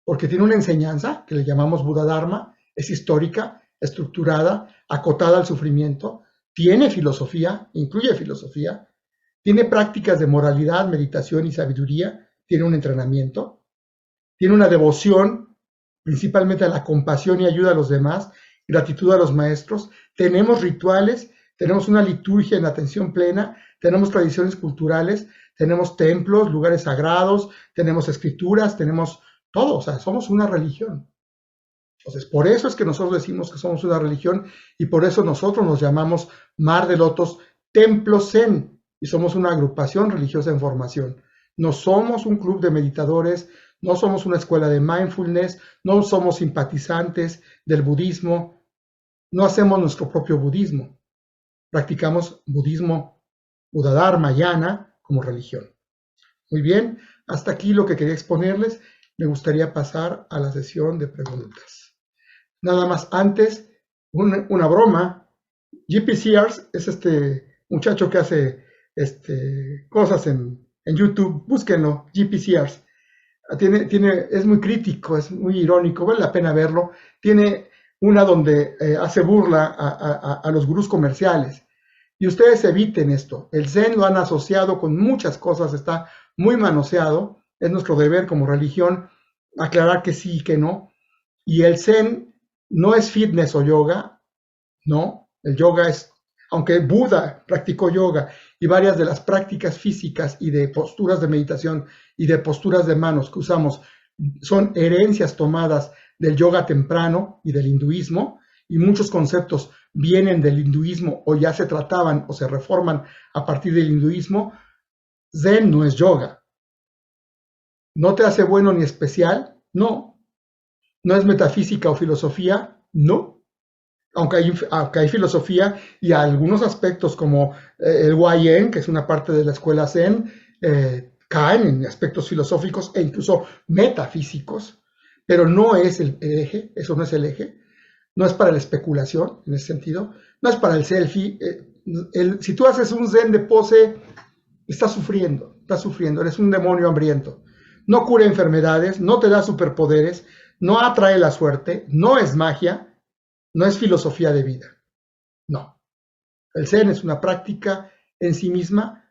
Porque tiene una enseñanza que le llamamos Buda Dharma, es histórica, estructurada, acotada al sufrimiento, tiene filosofía, incluye filosofía, tiene prácticas de moralidad, meditación y sabiduría, tiene un entrenamiento, tiene una devoción, principalmente a la compasión y ayuda a los demás, gratitud a los maestros, tenemos rituales, tenemos una liturgia en atención plena, tenemos tradiciones culturales, tenemos templos, lugares sagrados, tenemos escrituras, tenemos todo, o sea, somos una religión. Entonces, por eso es que nosotros decimos que somos una religión y por eso nosotros nos llamamos Mar de Lotos Templo Zen y somos una agrupación religiosa en formación. No somos un club de meditadores, no somos una escuela de mindfulness, no somos simpatizantes del budismo, no hacemos nuestro propio budismo. Practicamos budismo, Buda Dharma, Dhyana como religión. Muy bien, hasta aquí lo que quería exponerles. Me gustaría pasar a la sesión de preguntas. Nada más antes, una broma. JP Sears es este muchacho que hace cosas en YouTube. Búsquenlo, JP Sears. Es muy crítico, es muy irónico, vale la pena verlo. Tiene una donde hace burla a los gurús comerciales. Y ustedes eviten esto. El Zen lo han asociado con muchas cosas, está muy manoseado. Es nuestro deber como religión aclarar que sí y que no. Y el Zen no es fitness o yoga, no. El yoga es, aunque Buda practicó yoga y varias de las prácticas físicas y de posturas de meditación y de posturas de manos que usamos son herencias tomadas del yoga temprano y del hinduismo, y muchos conceptos vienen del hinduismo o ya se trataban o se reforman a partir del hinduismo. Zen no es yoga. ¿No te hace bueno ni especial? No. ¿No es metafísica o filosofía? No. Aunque hay filosofía y algunos aspectos como el Huayen, que es una parte de la escuela Zen, caen en aspectos filosóficos e incluso metafísicos, pero no es el eje, eso no es el eje. No es para la especulación, en ese sentido. No es para el selfie. Si tú haces un Zen de pose, estás sufriendo, eres un demonio hambriento. No cura enfermedades, no te da superpoderes, no atrae la suerte, no es magia, no es filosofía de vida. No. El Zen es una práctica en sí misma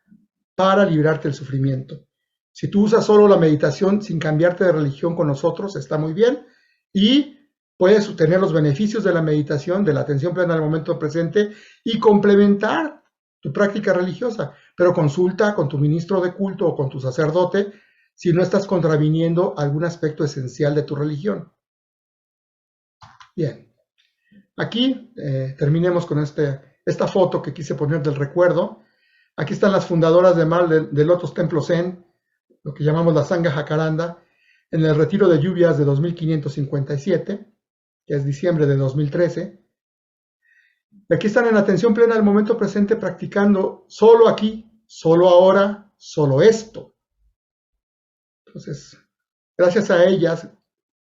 para librarte del sufrimiento. Si tú usas solo la meditación sin cambiarte de religión con nosotros, está muy bien. Y puedes obtener los beneficios de la meditación, de la atención plena al momento presente y complementar tu práctica religiosa, pero consulta con tu ministro de culto o con tu sacerdote si no estás contraviniendo algún aspecto esencial de tu religión. Bien, aquí terminemos con esta foto que quise poner del recuerdo. Aquí están las fundadoras de Mar de Lotos Templo Zen, lo que llamamos la Sangha Jacaranda, en el retiro de lluvias de 2557. que es diciembre de 2013. Y aquí están en atención plena del momento presente, practicando solo aquí, solo ahora, solo esto. Entonces, gracias a ellas,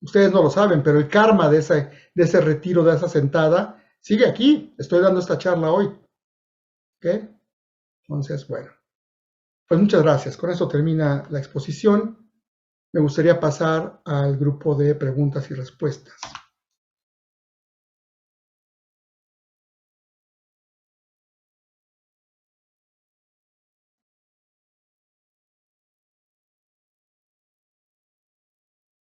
ustedes no lo saben, pero el karma de ese retiro, de esa sentada, sigue aquí. Estoy dando esta charla hoy. ¿Ok? Entonces, bueno, pues muchas gracias. Con esto termina la exposición. Me gustaría pasar al grupo de preguntas y respuestas.